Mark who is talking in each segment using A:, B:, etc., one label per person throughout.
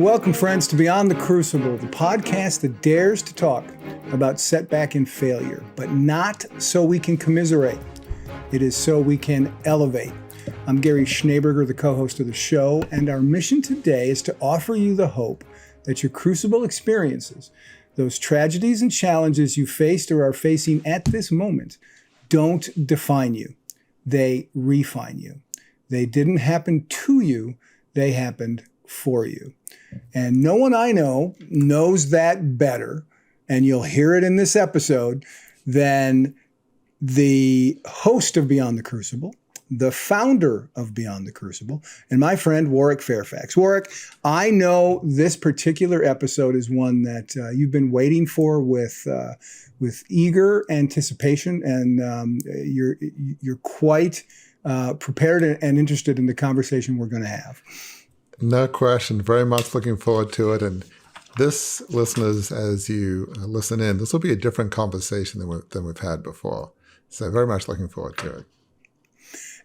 A: Welcome, friends, to Beyond the Crucible, the podcast that dares to talk about setback and failure, but not so we can commiserate. It is so we can elevate. I'm Gary Schneeberger, the co-host of the show, and our mission today is to offer you the hope that your crucible experiences, those tragedies and challenges you faced or are facing at this moment, don't define you. They refine you. They didn't happen to you. They happened for you. And no one I know knows that better, and you'll hear it in this episode, than the host of Beyond the Crucible, the founder of Beyond the Crucible, and my friend Warwick Fairfax. Warwick, I know this particular episode is one that you've been waiting for with eager anticipation, and you're quite prepared and interested in the conversation we're going to have.
B: No question. Very much looking forward to it. And this, listeners, as you listen in, this will be a different conversation than we've had before. So very much looking forward to it.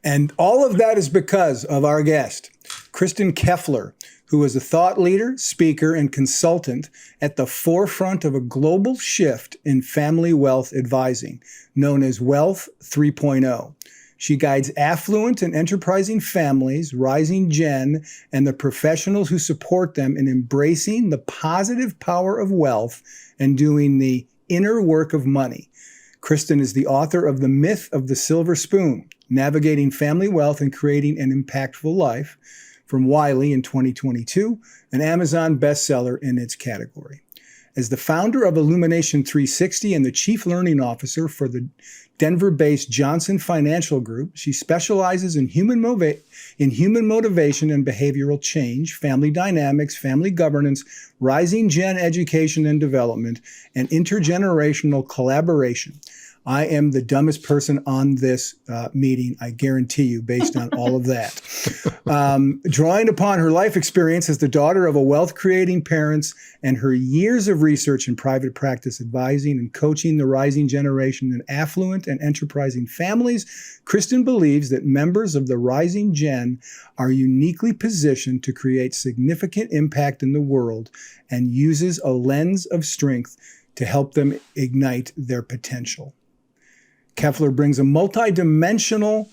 A: And all of that is because of our guest, Kristin Keffeler, who is a thought leader, speaker, and consultant at the forefront of a global shift in family wealth advising, known as Wealth 3.0. She guides affluent and enterprising families, rising gen, and the professionals who support them in embracing the positive power of wealth and doing the inner work of money. Kristin is the author of The Myth of the Silver Spoon, Navigating Family Wealth and Creating an Impactful Life, from Wiley in 2022, an Amazon bestseller in its category. As the founder of Illumination 360 and the chief learning officer for the Denver-based Johnson Financial Group, she specializes in human motivation and behavioral change, family dynamics, family governance, rising gen education and development, and intergenerational collaboration. I am the dumbest person on this meeting, I guarantee you, based on all of that. Drawing upon her life experience as the daughter of a wealth-creating parents and her years of research in private practice advising and coaching the rising generation in affluent and enterprising families, Kristin believes that members of the rising gen are uniquely positioned to create significant impact in the world and uses a lens of strength to help them ignite their potential. Keffeler brings a multidimensional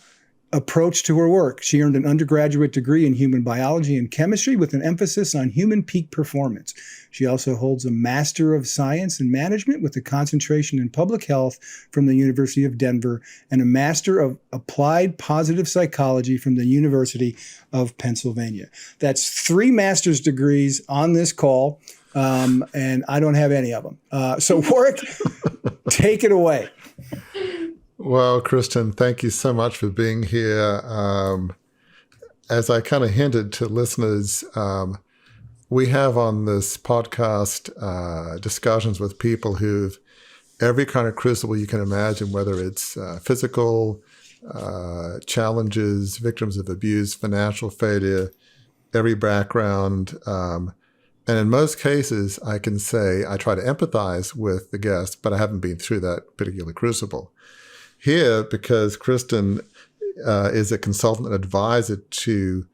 A: approach to her work. She earned an undergraduate degree in human biology and chemistry with an emphasis on human peak performance. She also holds a Master of Science in Management with a concentration in public health from the University of Denver and a Master of Applied Positive Psychology from the University of Pennsylvania. That's 3 master's degrees on this call, and I don't have any of them. So Warwick, take it away.
B: Well, Kristin, thank you so much for being here. As I kind of hinted to listeners, we have on this podcast discussions with people who've every kind of crucible you can imagine, whether it's physical challenges, victims of abuse, financial failure, every background. And in most cases, I can say I try to empathize with the guest, but I haven't been through that particular crucible. Here, because Kristin is a consultant and advisor to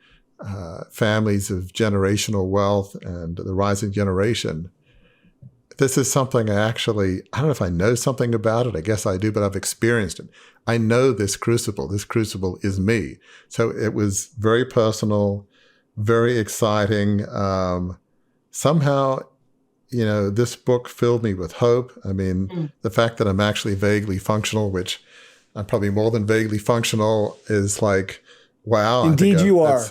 B: families of generational wealth and the rising generation, this is something I don't know if I know something about it. I guess I do, but I've experienced it. I know this crucible. This crucible is me. So it was very personal, very exciting. Somehow, this book filled me with hope. I mean, the fact that I'm actually vaguely functional, which I'm probably more than vaguely functional, is like, wow.
A: Indeed you are.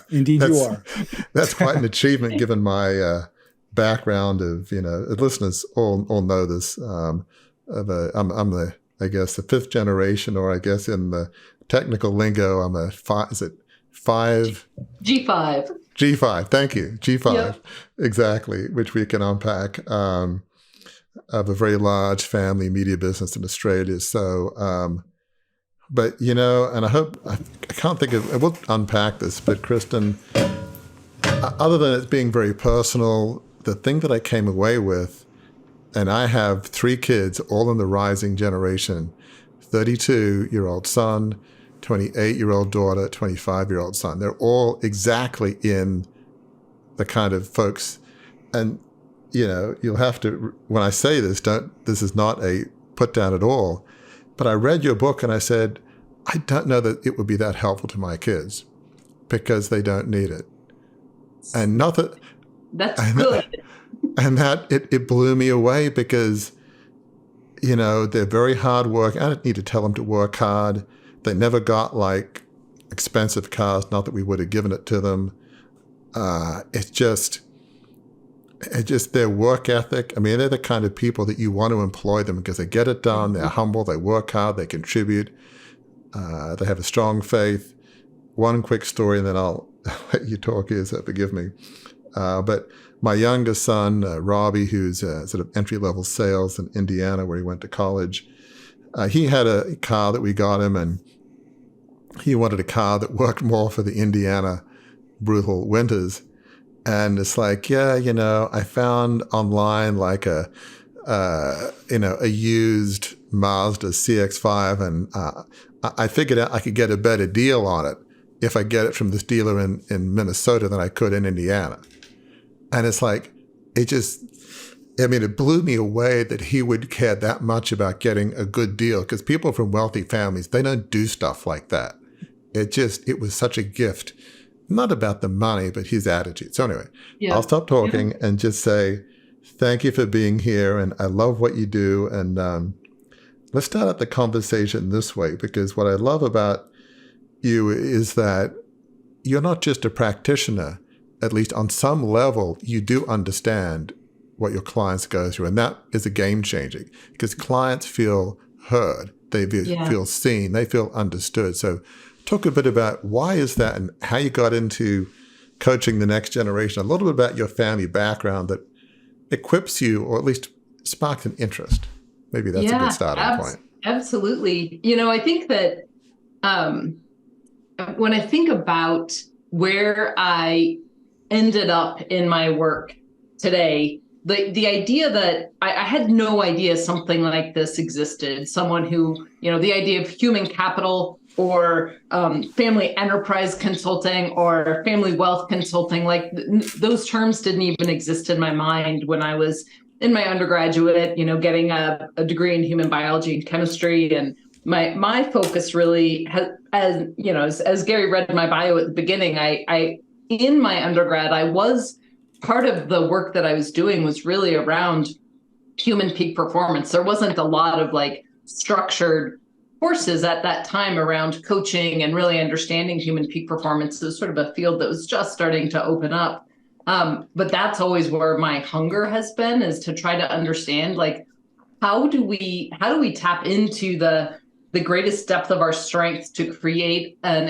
B: That's quite an achievement given my background of, listeners all know this. I'm the 5th generation, or I guess in the technical lingo, I'm a five?
C: G5.
B: G5, thank you. G5,
C: yep.
B: Exactly, which we can unpack, of a very large family media business in Australia. So, but, and I can't think of, we'll unpack this, but Kristin, other than it being very personal, the thing that I came away with, and I have 3 kids, all in the rising generation, 32-year-old son, 28-year-old daughter, 25-year-old son. They're all exactly in the kind of folks And, you'll have to, when I say this, this is not a put down at all, but I read your book and I said, I don't know that it would be that helpful to my kids because they don't need it. And not that...
C: That's good.
B: And that it blew me away because, they're very hard work. I don't need to tell them to work hard. They never got like expensive cars, not that we would have given it to them. It's just their work ethic. I mean, they're the kind of people that you want to employ them because they get it done. They're humble. They work hard. They contribute. They have a strong faith. One quick story, and then I'll let you talk here, so forgive me. But my youngest son, Robbie, who's sort of entry-level sales in Indiana where he went to college, he had a car that we got him, and he wanted a car that worked more for the Indiana brutal winters. And it's like, I found online like a used Mazda CX-5, and I figured out I could get a better deal on it if I get it from this dealer in Minnesota than I could in Indiana. And it's like, it blew me away that he would care that much about getting a good deal, because people from wealthy families, they don't do stuff like that. It was such a gift, not about the money, but his attitude. So anyway, I'll stop talking and just say, thank you for being here. And I love what you do. And let's start out the conversation this way, because what I love about you is that you're not just a practitioner. At least on some level, you do understand what your clients go through. And that is a game changing, because clients feel heard. They feel seen. They feel understood. So talk a bit about why is that and how you got into coaching the next generation, a little bit about your family background that equips you, or at least sparks an interest. Maybe that's a good starting point.
C: Absolutely. I think that when I think about where I ended up in my work today, the idea that I had no idea something like this existed, someone who, the idea of human capital or family enterprise consulting or family wealth consulting, like those terms didn't even exist in my mind when I was in my undergraduate, getting a degree in human biology and chemistry. And my focus really has, as Gary read in my bio at the beginning, I in my undergrad, I was part of the work that I was doing was really around human peak performance. There wasn't a lot of like structured courses at that time around coaching and really understanding human peak performance. It was sort of a field that was just starting to open up. But that's always where my hunger has been, is to try to understand, like, how do we tap into the greatest depth of our strength to create an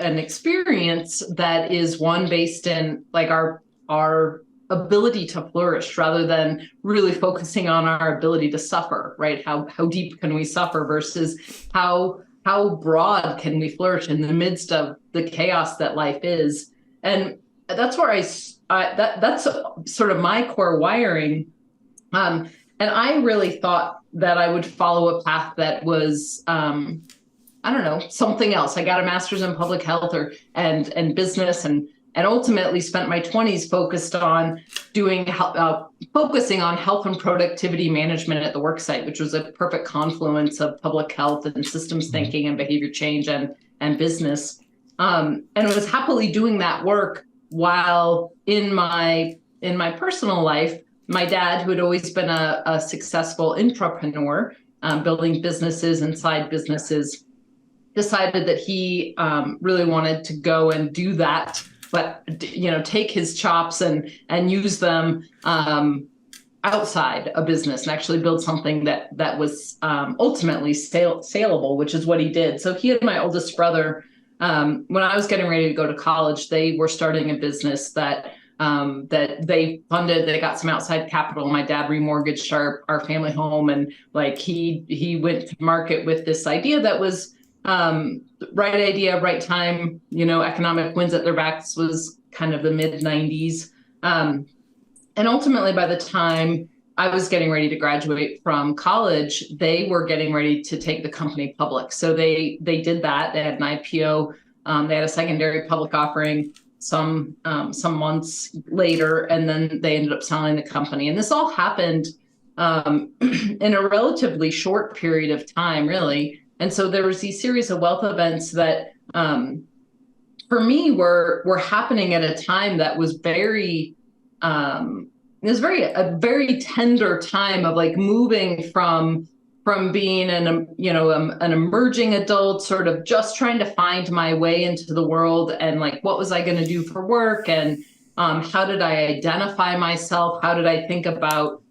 C: experience that is one based in like our ability to flourish, rather than really focusing on our ability to suffer, right? How deep can we suffer versus how broad can we flourish in the midst of the chaos that life is. And that's where that's sort of my core wiring. And I really thought that I would follow a path that was, something else. I got a master's in public health and business, and ultimately spent my 20s focused on focusing on health and productivity management at the worksite, which was a perfect confluence of public health and systems thinking and behavior change and business. And I was happily doing that work while in my personal life, my dad, who had always been a successful intrapreneur, building businesses and side businesses, decided that he really wanted to go and do that, but take his chops and use them outside a business and actually build something that was ultimately saleable, which is what he did. So he and my oldest brother, when I was getting ready to go to college, they were starting a business that they funded. They got some outside capital. My dad remortgaged our family home, and like he went to market with this idea that was right idea, right time. Economic winds at their backs. Was kind of the mid 90s, and ultimately by the time I was getting ready to graduate from college, they were getting ready to take the company public. So they did that. They had an IPO. They had a secondary public offering, some months later, and then they ended up selling the company. And this all happened in a relatively short period of time, really. And so there was these series of wealth events that, for me, were happening at a time that was a very tender time of like moving from being an emerging adult, sort of just trying to find my way into the world, and like, what was I going to do for work, and how did I identify myself? How did I think about,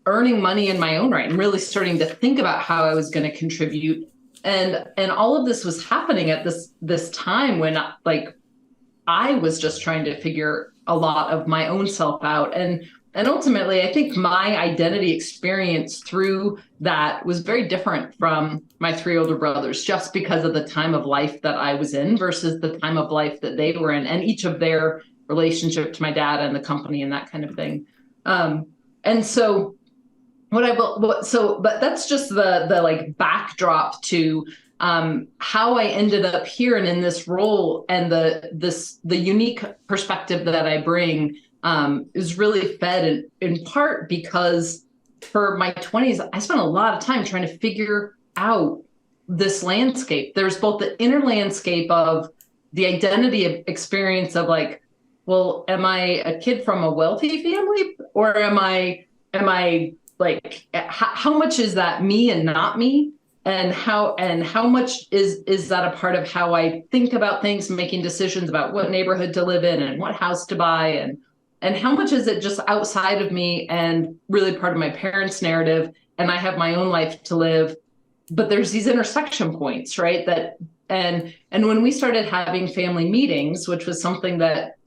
C: earning money in my own right, and really starting to think about how I was going to contribute. And all of this was happening at this time when, like, I was just trying to figure a lot of my own self out. And ultimately, I think my identity experience through that was very different from my three older brothers, just because of the time of life that I was in versus the time of life that they were in, and each of their relationship to my dad and the company and that kind of thing. And so but that's just the like backdrop to how I ended up here and in this role, and the unique perspective that I bring is really fed in part because for my 20s, I spent a lot of time trying to figure out this landscape. There's both the inner landscape of the identity experience of like, well, am I a kid from a wealthy family, or am I like, how much is that me and not me? And how much is that a part of how I think about things, making decisions about what neighborhood to live in and what house to buy, and how much is it just outside of me and really part of my parents' narrative, and I have my own life to live. But there's these intersection points, right? And when we started having family meetings, which was something that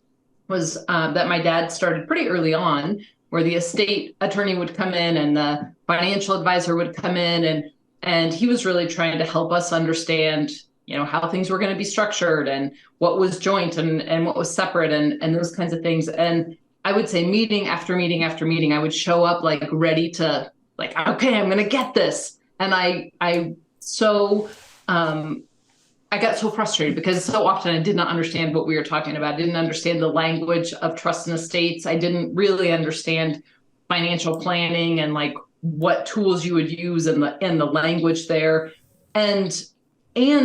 C: was that my dad started pretty early on, where the estate attorney would come in and the financial advisor would come in, and he was really trying to help us understand, how things were going to be structured and what was joint and what was separate and those kinds of things. And I would say meeting after meeting after meeting, I would show up like ready to like, okay, I'm going to get this. And I got so frustrated because so often I did not understand what we were talking about. I didn't understand the language of trust and estates. I didn't really understand financial planning and like what tools you would use and the language there. And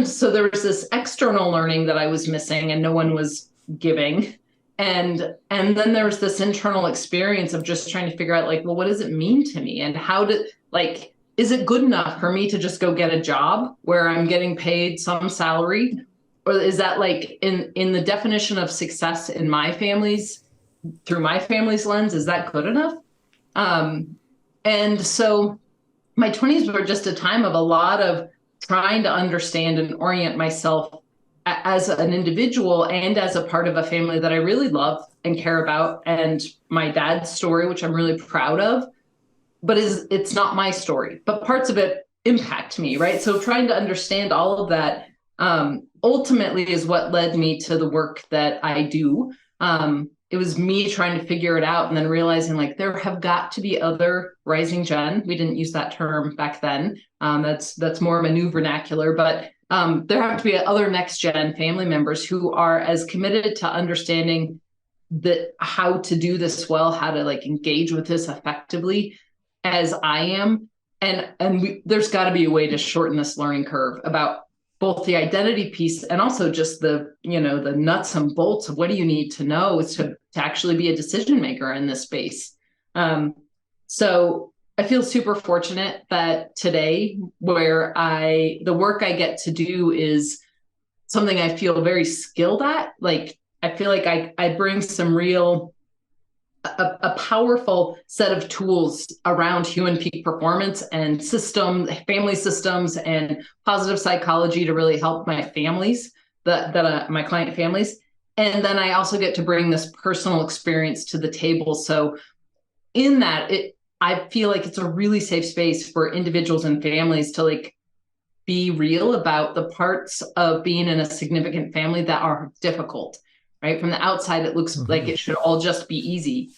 C: so there was this external learning that I was missing and no one was giving. And then there was this internal experience of just trying to figure out like, well, what does it mean to me? And is it good enough for me to just go get a job where I'm getting paid some salary? Or is that like in the definition of success in my family's, through my family's lens, is that good enough? And so my 20s were just a time of a lot of trying to understand and orient myself as an individual and as a part of a family that I really love and care about. And my dad's story, which I'm really proud of, but it's not my story, but parts of it impact me, right? So trying to understand all of that ultimately is what led me to the work that I do. It was me trying to figure it out and then realizing like there have got to be other rising gen. We didn't use that term back then. That's more of a new vernacular, but there have to be other next gen family members who are as committed to understanding how to do this well, how to like engage with this effectively as I am. And there's got to be a way to shorten this learning curve about both the identity piece and also just the nuts and bolts of what do you need to know to actually be a decision maker in this space. So I feel super fortunate that today where the work I get to do is something I feel very skilled at. Like, I feel like I bring some a powerful set of tools around human peak performance and family systems and positive psychology to really help my families, my client families. And then I also get to bring this personal experience to the table. So in that, I feel like it's a really safe space for individuals and families to like be real about the parts of being in a significant family that are difficult. Right? From the outside, it looks like it should all just be easy.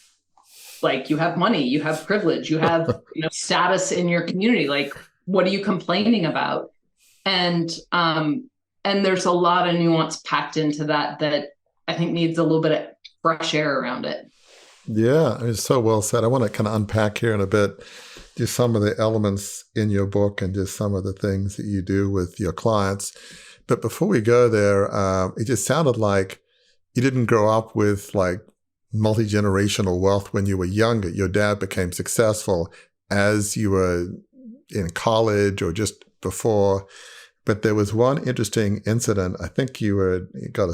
C: Like you have money, you have privilege, you have status in your community. Like, what are you complaining about? And there's a lot of nuance packed into that I think needs a little bit of fresh air around it.
B: Yeah, it's so well said. I want to kind of unpack here in a bit just some of the elements in your book and just some of the things that you do with your clients. But before we go there, it just sounded like you didn't grow up with like multi-generational wealth when you were younger. Your dad became successful as you were in college or just before. But there was one interesting incident. I think you got a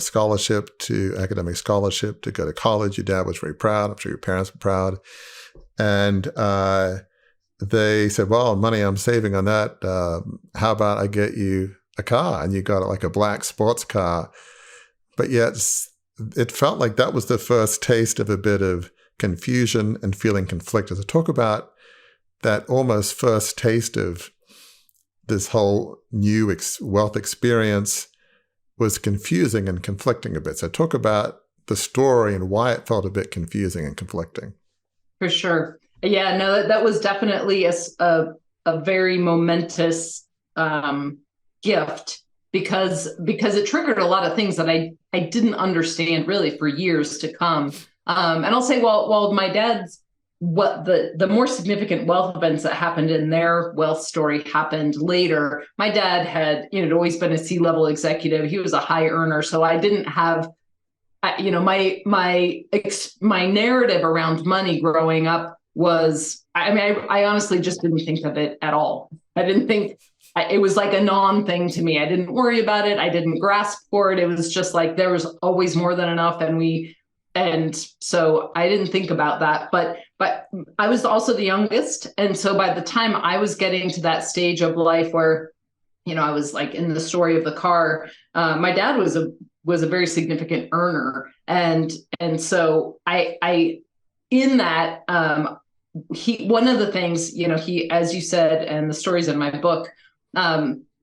B: academic scholarship to go to college. Your dad was very proud. I'm sure your parents were proud. And they said, well, money I'm saving on that, how about I get you a car? And you got like a black sports car. But yet it felt like that was the first taste of a bit of confusion and feeling conflicted. So talk about that almost first taste of this whole new wealth experience was confusing and conflicting a bit. So talk about the story and why it felt a bit confusing and conflicting.
C: For sure. Yeah, no, that was definitely a very momentous gift because it triggered a lot of things that I didn't understand really for years to come. And I'll say, while my dad's the more significant wealth events that happened in their wealth story happened later. My dad had, always been a C-level executive. He was a high earner. So I didn't have, my narrative around money growing up was, I honestly just didn't think of it at all. I didn't think it was like a non-thing to me. I didn't worry about it. I didn't grasp for it. It was just like, there was always more than enough. And so I didn't think about that, but I was also the youngest. And so by the time I was getting to that stage of life where, I was like in the story of the car, my dad was a very significant earner. And so I in that, one of the things, he, as you said, and the stories in my book,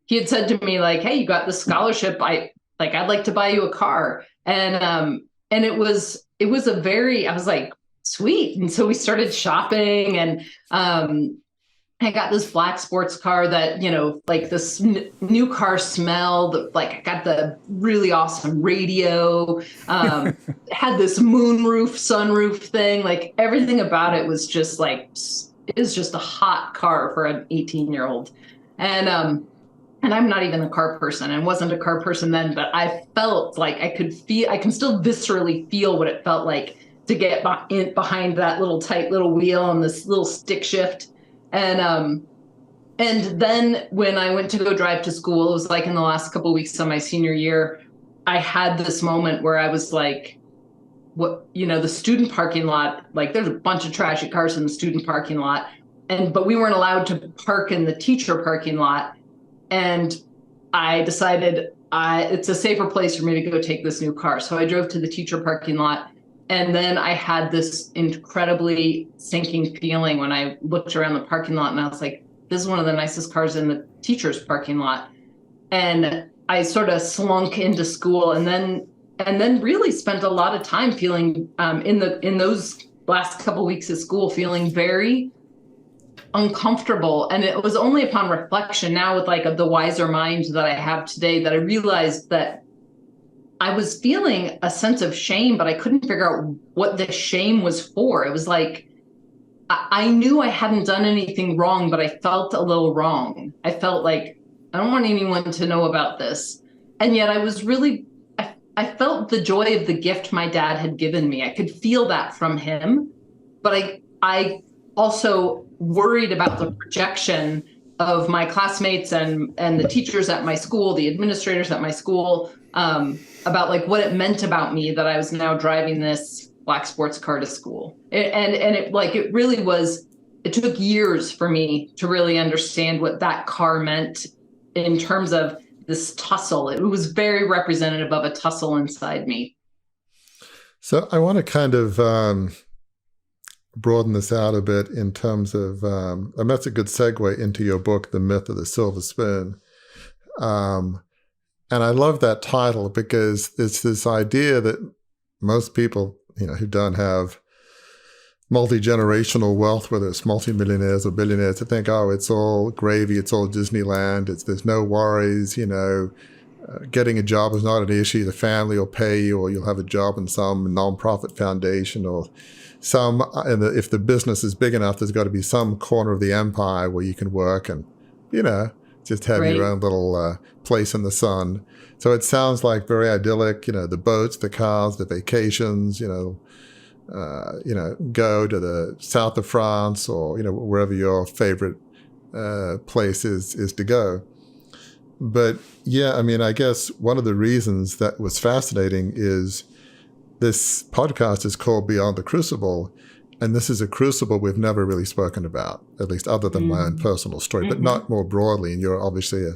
C: he had said to me like, hey, you got this scholarship. I'd like to buy you a car. And it was I was like, sweet. And so we started shopping and I got this black sports car that, like this new car smelled like I got the really awesome radio, had this sunroof thing, like everything about it was just like, it was just a hot car for an 18-year-old. And I'm not even a car person and wasn't a car person then, but I felt like I can still viscerally feel what it felt like to get behind that tight little wheel and this little stick shift. And then when I went to go drive to school, it was like in the last couple of weeks of my senior year, I had this moment where I was like, the student parking lot, like there's a bunch of trashy cars in the student parking lot. But we weren't allowed to park in the teacher parking lot. And I decided it's a safer place for me to go take this new car. So I drove to the teacher parking lot. And then I had this incredibly sinking feeling when I looked around the parking lot and I was like, this is one of the nicest cars in the teacher's parking lot. And I sort of slunk into school and then really spent a lot of time feeling in those last couple of weeks of school, feeling very uncomfortable. And it was only upon reflection now with like the wiser mind that I have today that I realized that I was feeling a sense of shame, but I couldn't figure out what the shame was for. It was like, I knew I hadn't done anything wrong, but I felt a little wrong. I felt like I don't want anyone to know about this. And yet I was really, I felt the joy of the gift my dad had given me. I could feel that from him, but I also worried about the projection of my classmates and the teachers at my school, the administrators at my school, about like what it meant about me that I was now driving this black sports car to school. It really was, it took years for me to really understand what that car meant in terms of this tussle. It was very representative of a tussle inside me.
B: So I want to kind of broaden this out a bit in terms of, and that's a good segue into your book, The Myth of the Silver Spoon. And I love that title because it's this idea that most people, who don't have multi-generational wealth, whether it's multimillionaires or billionaires, to think, oh, it's all gravy, it's all Disneyland, there's no worries, getting a job is not an issue. The family will pay you, or you'll have a job in some nonprofit foundation, or if the business is big enough, there's got to be some corner of the empire where you can work and, just have your own little place in the sun. So it sounds like very idyllic, the boats, the cars, the vacations, go to the south of France or, wherever your favorite place is to go. But yeah, I guess one of the reasons that was fascinating is this podcast is called Beyond the Crucible. And this is a crucible we've never really spoken about, at least other than my own personal story, but not more broadly. And you're obviously a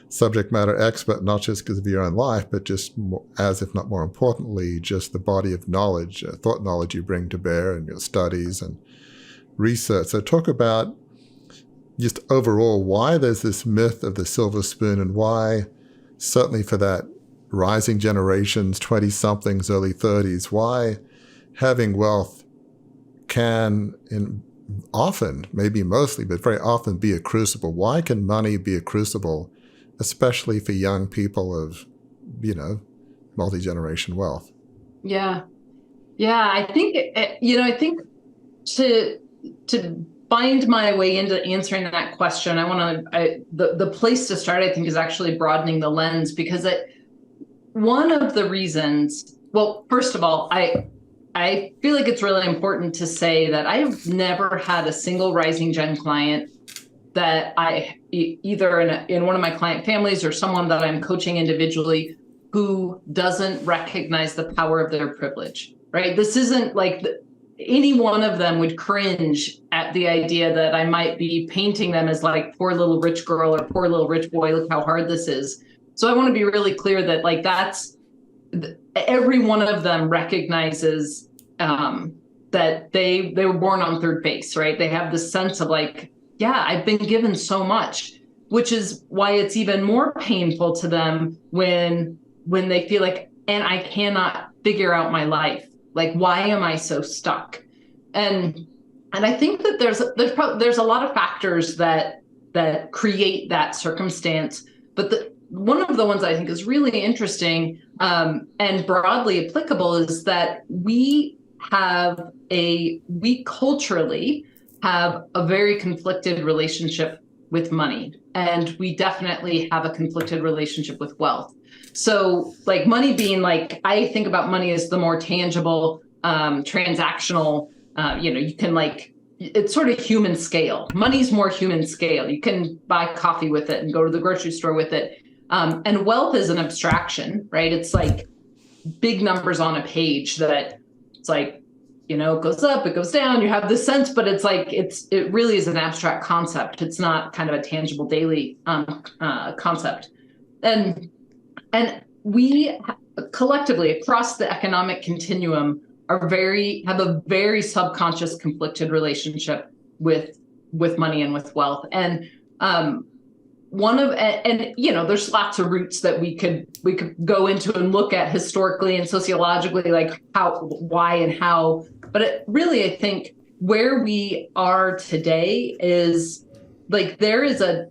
B: subject matter expert, not just because of your own life, but just more, as if not more importantly, just the body of knowledge, thought knowledge you bring to bear in your studies and research. So talk about just overall why there's this myth of the silver spoon, and why, certainly for that rising generations, 20-somethings, early 30s, why having wealth can often, maybe mostly, but very often be a crucible. Why can money be a crucible, especially for young people of, multi-generation wealth?
C: Yeah. I think, to find my way into answering that question, the place to start, I think, is actually broadening the lens, because one of the reasons, well, first of all, I feel like it's really important to say that I have never had a single rising gen client that either in one of my client families or someone that I'm coaching individually who doesn't recognize the power of their privilege, right? This isn't like any one of them would cringe at the idea that I might be painting them as like poor little rich girl or poor little rich boy, look how hard this is. So I want to be really clear that every one of them recognizes that they were born on third base, right? They have this sense of like, yeah, I've been given so much, which is why it's even more painful to them when they feel like, and I cannot figure out my life. Like, why am I so stuck? And I think that there's a lot of factors that create that circumstance, but one of the ones I think is really interesting and broadly applicable is that we culturally have a very conflicted relationship with money, and we definitely have a conflicted relationship with wealth. So like money being like, I think about money as the more tangible, transactional, you can like, it's sort of human scale. Money's more human scale. You can buy coffee with it and go to the grocery store with it. And wealth is an abstraction, right? It's like big numbers on a page that it's like, it goes up, it goes down, you have this sense, but it's like, it really is an abstract concept. It's not kind of a tangible daily concept. And we collectively across the economic continuum have a very subconscious conflicted relationship with money and with wealth. And there's lots of roots that we could go into and look at historically and sociologically, like why and how. But I think where we are today is like there is a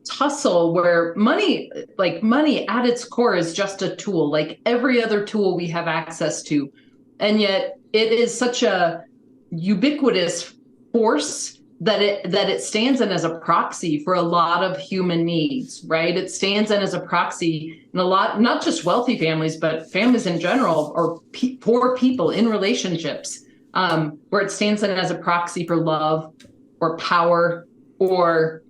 C: tussle where money at its core is just a tool, like every other tool we have access to. And yet it is such a ubiquitous force that it stands in as a proxy for a lot of human needs, right? It stands in as a proxy in a lot, not just wealthy families, but families in general, or poor people in relationships, where it stands in as a proxy for love or power, or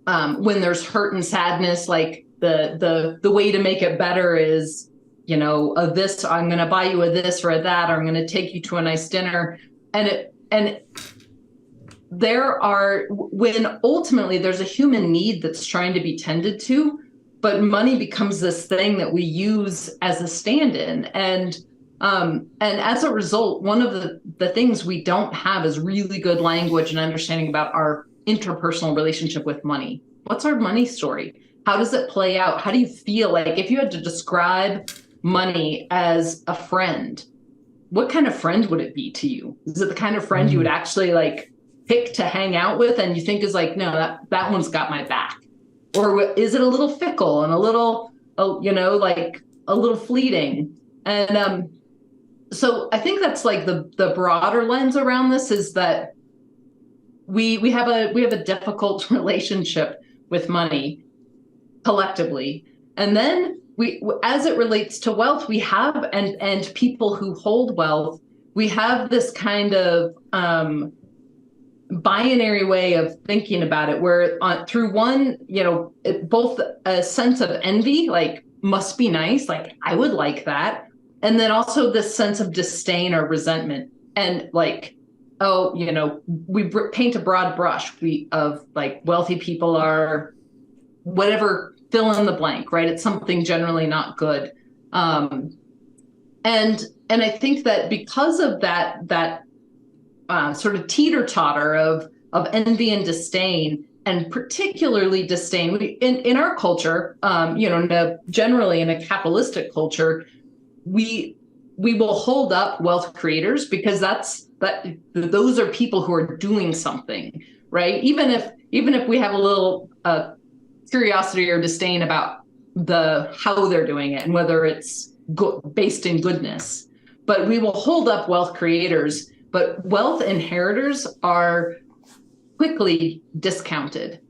C: when there's hurt and sadness, like the way to make it better is, a this, I'm going to buy you a this or a that, or I'm going to take you to a nice dinner. And when ultimately there's a human need that's trying to be tended to, but money becomes this thing that we use as a stand-in. And as a result, one of the things we don't have is really good language and understanding about our interpersonal relationship with money. What's our money story? How does it play out? How do you feel? Like if you had to describe money as a friend, what kind of friend would it be to you? Is it the kind of friend you would actually like pick to hang out with and you think is like, no, that one's got my back? Or is it a little fickle and a little like a little fleeting. And so I think that's like the broader lens around this, is that we have a difficult relationship with money collectively. And then as it relates to wealth, we have, and people who hold wealth, we have this kind of binary way of thinking about it, where through one, both a sense of envy, like must be nice, like I would like that, and then also this sense of disdain or resentment, and like, oh, we paint a broad brush of like wealthy people are whatever, fill in the blank, right? It's something generally not good. And I think that because of that sort of teeter-totter of envy and disdain, and particularly disdain in our culture, generally in a capitalistic culture, we will hold up wealth creators because those are people who are doing something, right? Even if we have a little curiosity or disdain about how they're doing it and whether it's based in goodness, but we will hold up wealth creators. But wealth inheritors are quickly discounted,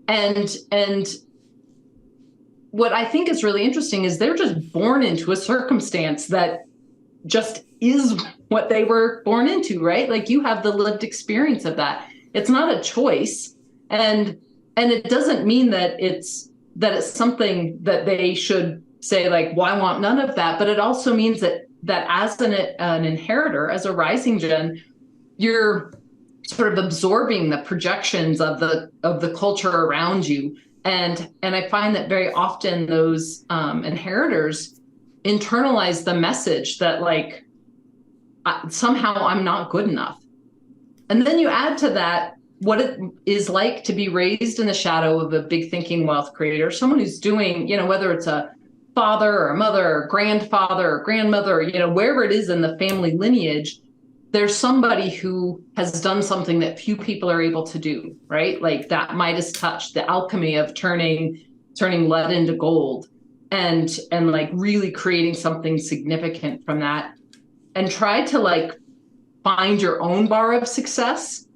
C: and what I think is really interesting is they're just born into a circumstance that just is what they were born into, right? Like you have the lived experience of that. It's not a choice, and it doesn't mean that it's something that they should say like, well, I want none of that. But it also means that as an inheritor, as a rising gen, you're sort of absorbing the projections of the culture around you. And I find that very often those inheritors internalize the message that like, somehow I'm not good enough. And then you add to that what it is like to be raised in the shadow of a big thinking wealth creator, someone who's doing, whether it's a father or a mother or grandfather or grandmother, wherever it is in the family lineage, there's somebody who has done something that few people are able to do, right? Like that Midas touch, the alchemy of turning lead into gold, and like really creating something significant from that, and try to like find your own bar of success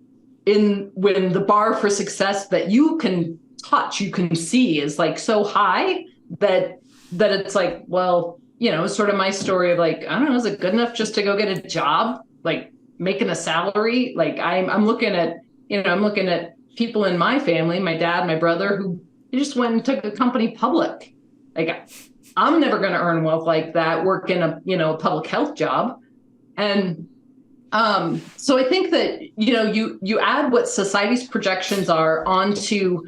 C: when the bar for success that you can touch, you can see is like so high that it's like, well, sort of my story of like, I don't know, is it good enough just to go get a job, like making a salary? Like I'm looking at people in my family, my dad, my brother, who just went and took a company public. Like I'm never going to earn wealth like that, work in a public health job. And so I think that, you add what society's projections are onto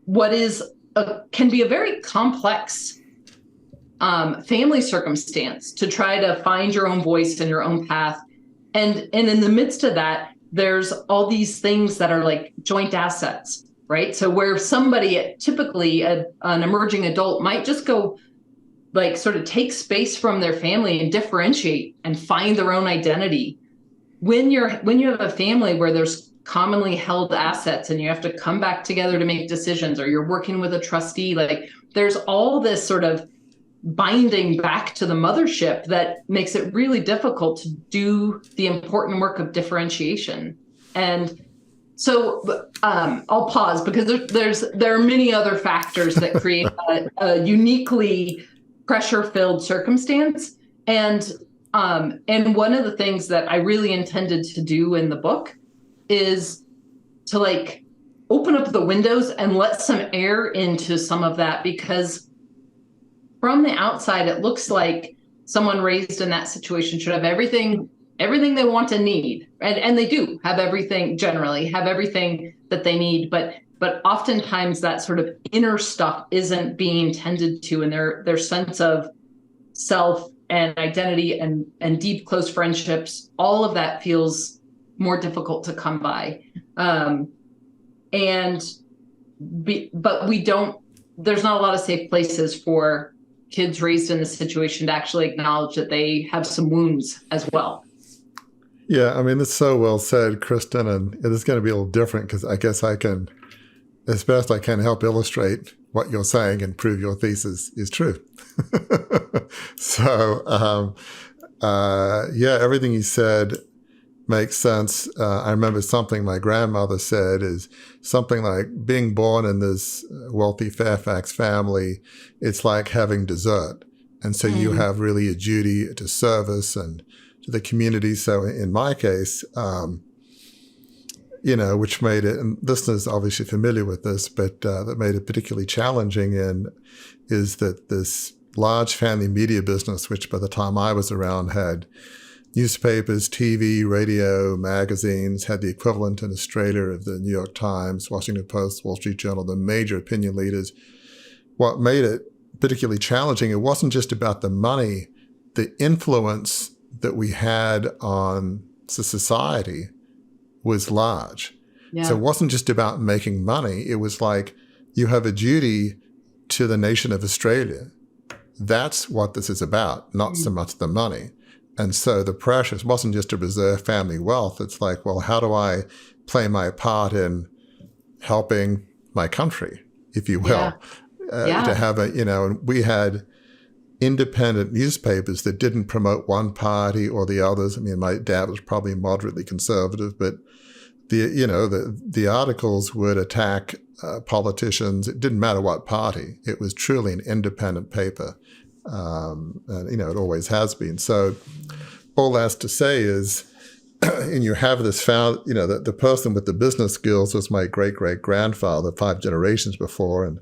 C: what can be a very complex family circumstance to try to find your own voice and your own path. And in the midst of that, there's all these things that are like joint assets, right? So where somebody, typically an emerging adult, might just go like sort of take space from their family and differentiate and find their own identity. When you have a family where there's commonly held assets and you have to come back together to make decisions, or you're working with a trustee, like there's all this sort of binding back to the mothership that makes it really difficult to do the important work of differentiation. And so I'll pause because there are many other factors that create a uniquely pressure-filled circumstance. And one of the things that I really intended to do in the book is to like open up the windows and let some air into some of that, because from the outside, it looks like someone raised in that situation should have everything they want and need. And they do have everything, generally have everything that they need. But oftentimes that sort of inner stuff isn't being tended to, and their sense of self and identity and deep, close friendships, all of that feels more difficult to come by. But there's not a lot of safe places for kids raised in this situation to actually acknowledge that they have some wounds as well.
B: Yeah, I mean, it's so well said, Kristin, and it is going to be a little different because I guess I can as best I can help illustrate what you're saying and prove your thesis is true. So, everything you said makes sense. I remember something my grandmother said is something like, being born in this wealthy Fairfax family, it's like having dessert. And so you have really a duty to service and to the community. So in my case, which made it, and listeners are obviously familiar with this, but that made it particularly challenging is that this large family media business, which by the time I was around had newspapers, TV, radio, magazines, had the equivalent in Australia of the New York Times, Washington Post, Wall Street Journal, the major opinion leaders. What made it particularly challenging, it wasn't just about the money, the influence that we had on the society was large.
C: Yeah.
B: So it wasn't just about making money. It was like, you have a duty to the nation of Australia. That's what this is about, not so much the money. And so the pressure wasn't just to preserve family wealth. It's like, well, how do I play my part in helping my country, if you will? To have and we had independent newspapers that didn't promote one party or the others. I mean, my dad was probably moderately conservative, but the articles would attack politicians. It didn't matter what party. It was truly an independent paper. And it always has been. So all that's to say is, and you have this the person with the business skills was my great-great-grandfather 5 generations before. And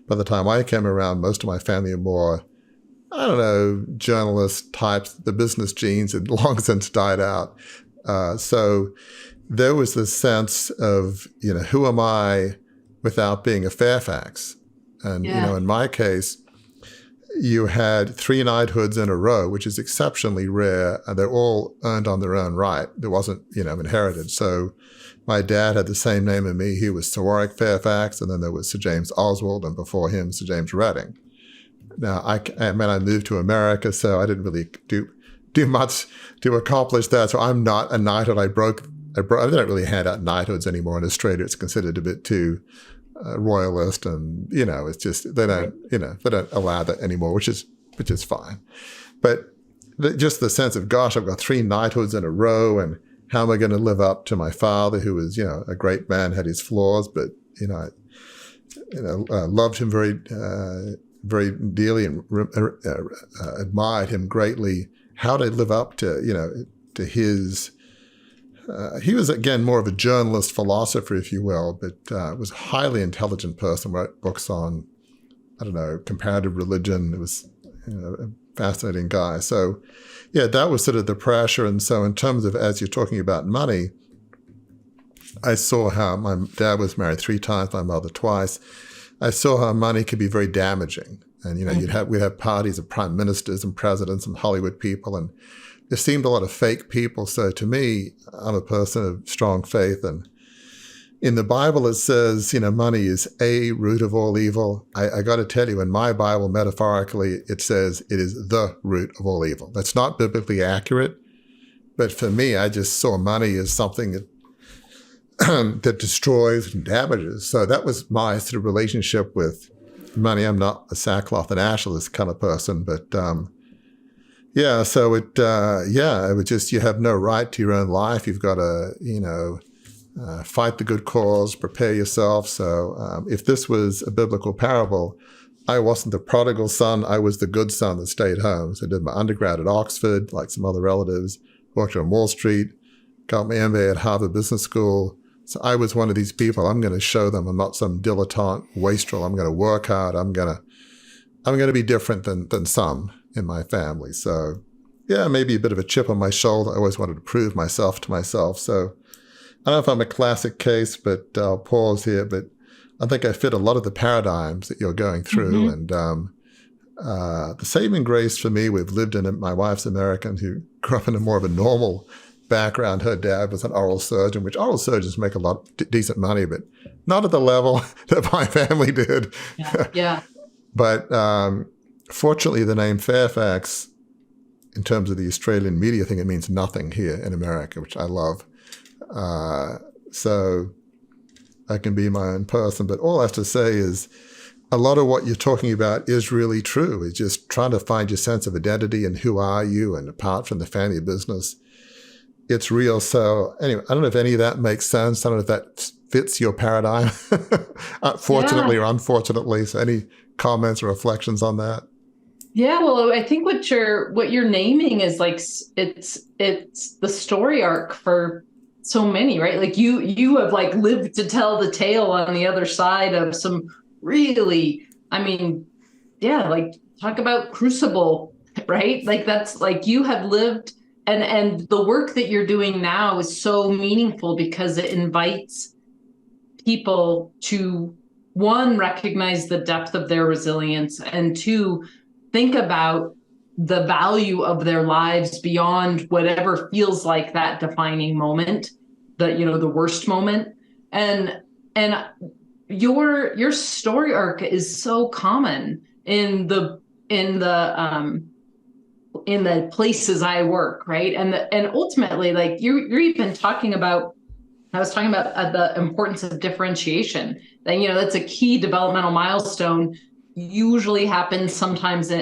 B: by the time I came around, most of my family are more, journalist types. The business genes had long since died out. So there was this sense of, who am I without being a Fairfax? And, in my case, you had 3 knighthoods in a row, which is exceptionally rare, and they're all earned on their own right. There wasn't, inherited. So my dad had the same name as me. He was Sir Warwick Fairfax, and then there was Sir James Oswald, and before him, Sir James Redding. Now, I moved to America, so I didn't really do much to accomplish that. So I'm not a knighthood. I don't really hand out knighthoods anymore in Australia. It's considered a bit too royalist, and it's just they don't allow that anymore, which is fine. But just the sense of, gosh, I've got 3 knighthoods in a row, and how am I going to live up to my father, who was a great man, had his flaws, but loved him very very dearly and admired him greatly. How to live up to his. He was, again, more of a journalist, philosopher, if you will, but was a highly intelligent person, wrote books on, comparative religion. It was a fascinating guy. So, that was sort of the pressure. And so in terms of, as you're talking about money, I saw how my dad was married 3 times, my mother twice. I saw how money could be very damaging. And, we'd have parties of prime ministers and presidents and Hollywood people, and there seemed a lot of fake people. So to me, I'm a person of strong faith. And in the Bible, it says, money is a root of all evil. I got to tell you, in my Bible, metaphorically, it says it is the root of all evil. That's not biblically accurate. But for me, I just saw money as something that destroys and damages. So that was my sort of relationship with money. I'm not a sackcloth and ashes kind of person, but so it was just, you have no right to your own life. You've got to, fight the good cause, prepare yourself. So if this was a biblical parable, I wasn't the prodigal son. I was the good son that stayed home. So I did my undergrad at Oxford, like some other relatives, worked on Wall Street, got my MBA at Harvard Business School. So I was one of these people. I'm going to show them I'm not some dilettante wastrel. I'm going to work hard. I'm going to be different than some in my family. So maybe a bit of a chip on my shoulder. I always wanted to prove myself to myself. So I don't know if I'm a classic case, but I'll pause here. But I think I fit a lot of the paradigms that you're going through. And the saving grace for me, we've lived in it. My wife's American, who grew up in a more of a normal background. Her dad was an oral surgeon, which oral surgeons make a lot decent money, but not at the level that my family did.
C: Yeah.
B: But fortunately, the name Fairfax, in terms of the Australian media thing, it means nothing here in America, which I love. So I can be my own person. But all I have to say is a lot of what you're talking about is really true. It's just trying to find your sense of identity and who are you, and apart from the family business, it's real. So anyway, I don't know if any of that makes sense. I don't know if that fits your paradigm, fortunately or unfortunately. So any comments or reflections on that?
C: Yeah, well, I think what you're naming is like it's the story arc for so many, right? Like you have like lived to tell the tale on the other side of some really, I mean, yeah, like talk about crucible, right? Like that's like you have lived, and the work that you're doing now is so meaningful because it invites people to, one, recognize the depth of their resilience, and two, think about the value of their lives beyond whatever feels like that defining moment, the worst moment. And your story arc is so common in the places I work, right? And ultimately, like you're even talking about, I was talking about the importance of differentiation. That, that's a key developmental milestone. Usually happens sometimes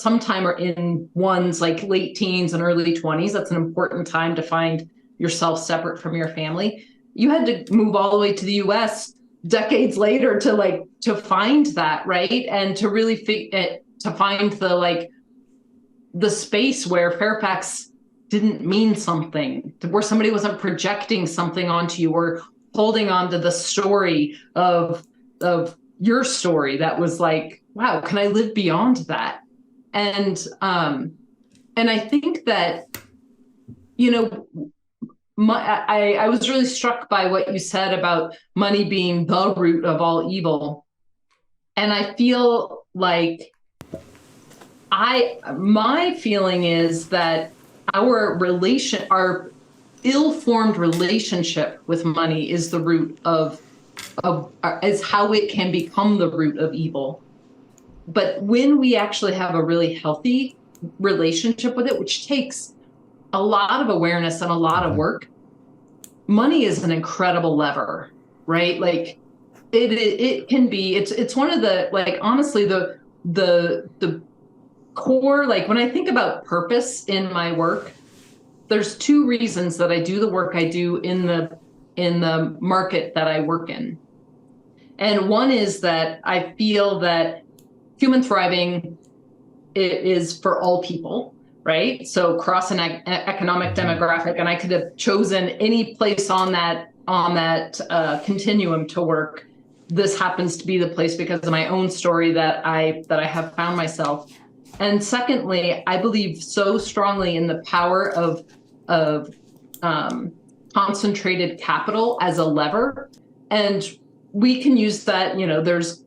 C: sometime in one's like late teens and early 20s. That's an important time to find yourself separate from your family. You had to move all the way to the US decades later to find that, right? And to really to find the space where Fairfax didn't mean something, where somebody wasn't projecting something onto you or holding on to the story of your story that was like, wow, can I live beyond that? And I think that, I was really struck by what you said about money being the root of all evil. And I feel like my feeling is that our ill-formed relationship with money is the root is how it can become the root of evil. But when we actually have a really healthy relationship with it, which takes a lot of awareness and a lot of work, money is an incredible lever, right? Like it can be, it's one of the, like, honestly, the core, like when I think about purpose in my work, there's two reasons that I do the work I do in the market that I work in. And one is that I feel that human thriving is for all people, right? So cross an economic demographic, and I could have chosen any place on that continuum to work. This happens to be the place because of my own story that I have found myself. And secondly, I believe so strongly in the power of concentrated capital as a lever. And we can use that,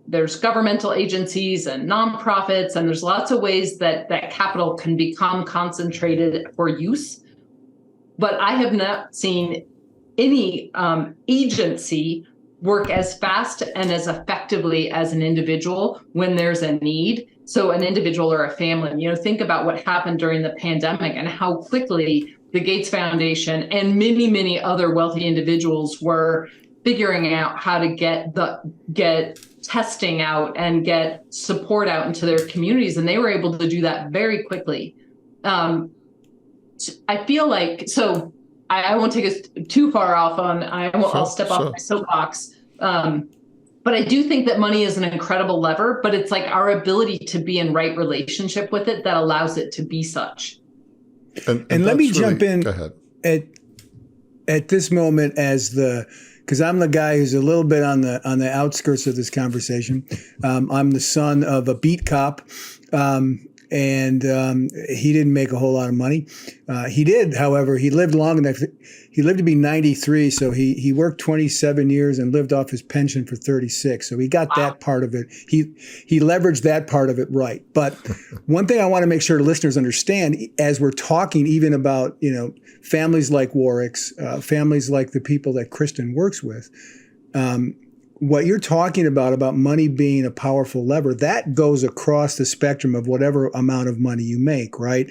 C: there's governmental agencies and nonprofits, and there's lots of ways that capital can become concentrated for use. But I have not seen any agency work as fast and as effectively as an individual when there's a need. So an individual or a family, think about what happened during the pandemic and how quickly the Gates Foundation and many, many other wealthy individuals were figuring out how to get testing out and get support out into their communities. And they were able to do that very quickly. I feel like, so I won't take us too far off I'll step off my soapbox. But I do think that money is an incredible lever, but it's like our ability to be in right relationship with it that allows it to be such.
A: And let me jump in at this moment because I'm the guy who's a little bit on the outskirts of this conversation. I'm the son of a beat cop, and he didn't make a whole lot of money. He did, however, he lived long enough. He lived to be 93, so he worked 27 years and lived off his pension for 36. So he got that part of it. He leveraged that part of it right. But one thing I want to make sure listeners understand, as we're talking even about families like Warwick's, families like the people that Kristin works with, what you're talking about money being a powerful lever, that goes across the spectrum of whatever amount of money you make, right?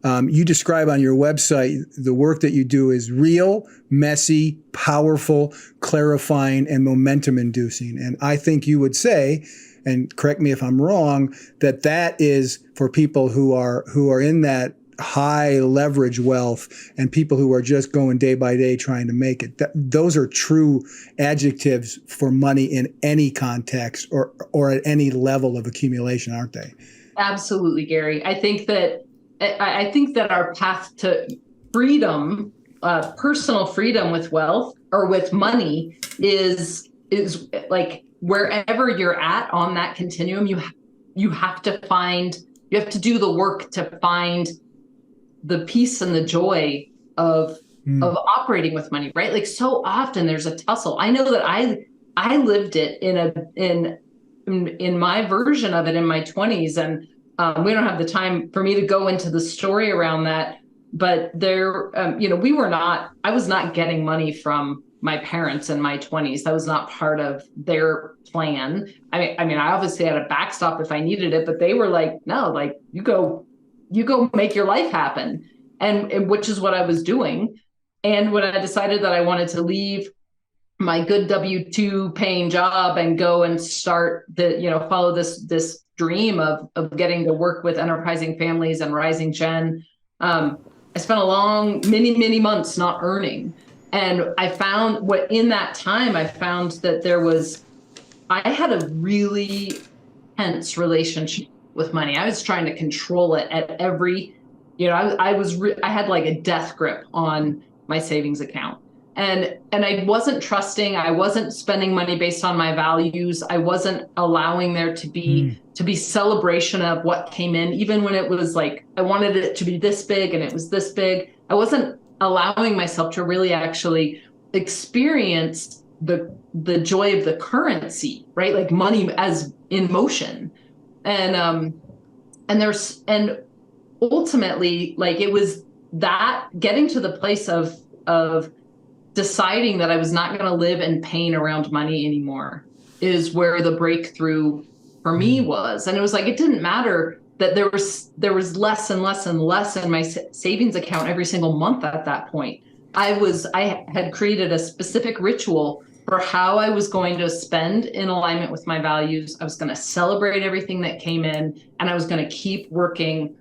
A: You describe on your website the work that you do is real, messy, powerful, clarifying, and momentum inducing. And I think you would say, and correct me if I'm wrong, that is for people who are in that high leverage wealth and people who are just going day by day trying to make it. Those are true adjectives for money in any context or at any level of accumulation, aren't they?
C: Absolutely, Gary. I think that our path to freedom, personal freedom with wealth or with money is like wherever you're at on that continuum, you have to do the work to find the peace and the joy of operating with money, right? Like so often there's a tussle. I know that I lived it in my version of it in my 20s, and we don't have the time for me to go into the story around that. But I was not getting money from my parents in my 20s. That was not part of their plan. I mean, I obviously had a backstop if I needed it, but they were like, no, like you go make your life happen. And which is what I was doing. And when I decided that I wanted to leave my good W-2 paying job and go and start follow this dream of getting to work with enterprising families and rising gen, I spent many months not earning. And I found in that time, I found that I had a really tense relationship with money. I was trying to control it at every, I had like a death grip on my savings account. And I wasn't trusting, I wasn't spending money based on my values. I wasn't allowing there to be celebration of what came in, even when it was like, I wanted it to be this big and it was this big. I wasn't allowing myself to really actually experience the joy of the currency, right? Like money as in motion. And ultimately, like it was that getting to the place of deciding that I was not going to live in pain around money anymore is where the breakthrough for me was. And it was like, it didn't matter that there was less and less and less in my savings account every single month at that point. I had created a specific ritual for how I was going to spend in alignment with my values. I was going to celebrate everything that came in, and I was going to keep working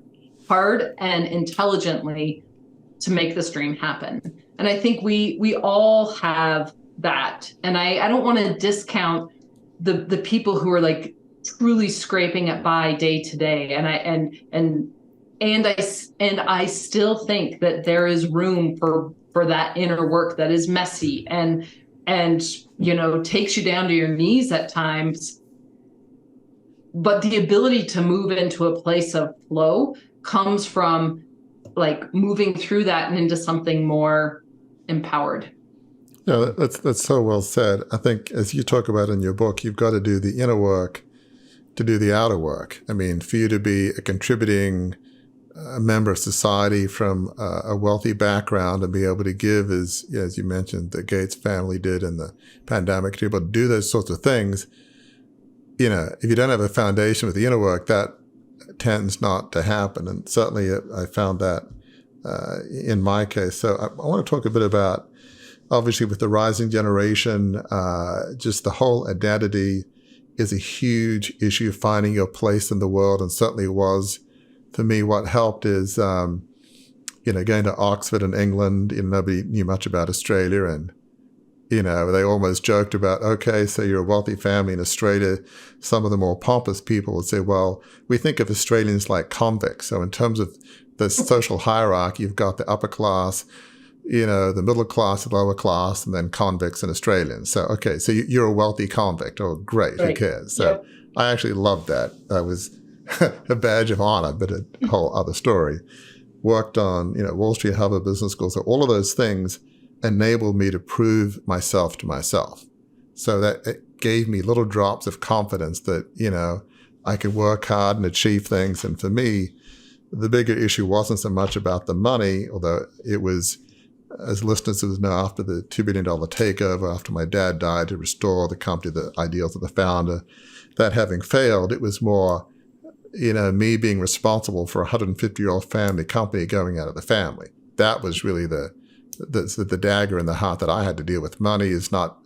C: hard and intelligently to make this dream happen. And I think we all have that. And I don't want to discount the people who are like truly scraping it by day to day. And I still think that there is room for that inner work that is messy and takes you down to your knees at times. But the ability to move into a place of flow comes from like moving through that and into something more empowered.
B: Yeah, that's so well said. I think as you talk about in your book, you've got to do the inner work to do the outer work. I mean, for you to be a contributing member of society from a wealthy background and be able to give, as you mentioned, the Gates family did in the pandemic, to be able to do those sorts of things, if you don't have a foundation with the inner work, that tends not to happen. And certainly I found that in my case. So I want to talk a bit about, obviously with the rising generation, just the whole identity is a huge issue, finding your place in the world, and certainly was for me. What helped is, going to Oxford in England, nobody knew much about Australia, and they almost joked about, okay, so you're a wealthy family in Australia. Some of the more pompous people would say, well, we think of Australians like convicts. So in terms of the social hierarchy, you've got the upper class, the middle class, the lower class, and then convicts and Australians. So, okay, so you're a wealthy convict. Oh, great, right. Who cares? So I actually loved that. That was a badge of honor, but a whole other story. Worked on, Wall Street, Harvard Business School. So all of those things enabled me to prove myself to myself. So that it gave me little drops of confidence that, I could work hard and achieve things. And for me, the bigger issue wasn't so much about the money, although it was as listeners will know, after the $2 billion takeover, after my dad died to restore the company, the ideals of the founder, that having failed, it was more, me being responsible for a 150-year-old family company going out of the family. That was really the dagger in the heart that I had to deal with. Money is not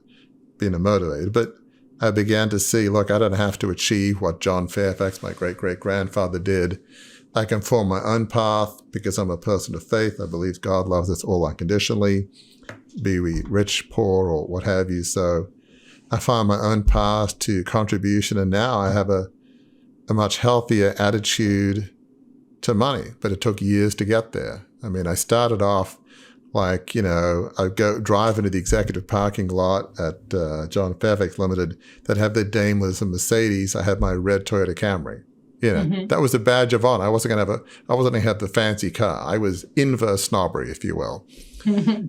B: being a motivator, but I began to see, look, I don't have to achieve what John Fairfax, my great-great-grandfather, did. I can form my own path because I'm a person of faith. I believe God loves us all unconditionally, be we rich, poor, or what have you. So I found my own path to contribution, and now I have a much healthier attitude to money, but it took years to get there. I mean, I started off like, I'd go drive into the executive parking lot at John Fairfax Limited that had the Daimlers and Mercedes. I had my red Toyota Camry. That was a badge of honor. I wasn't going to have the fancy car. I was inverse snobbery, if you will.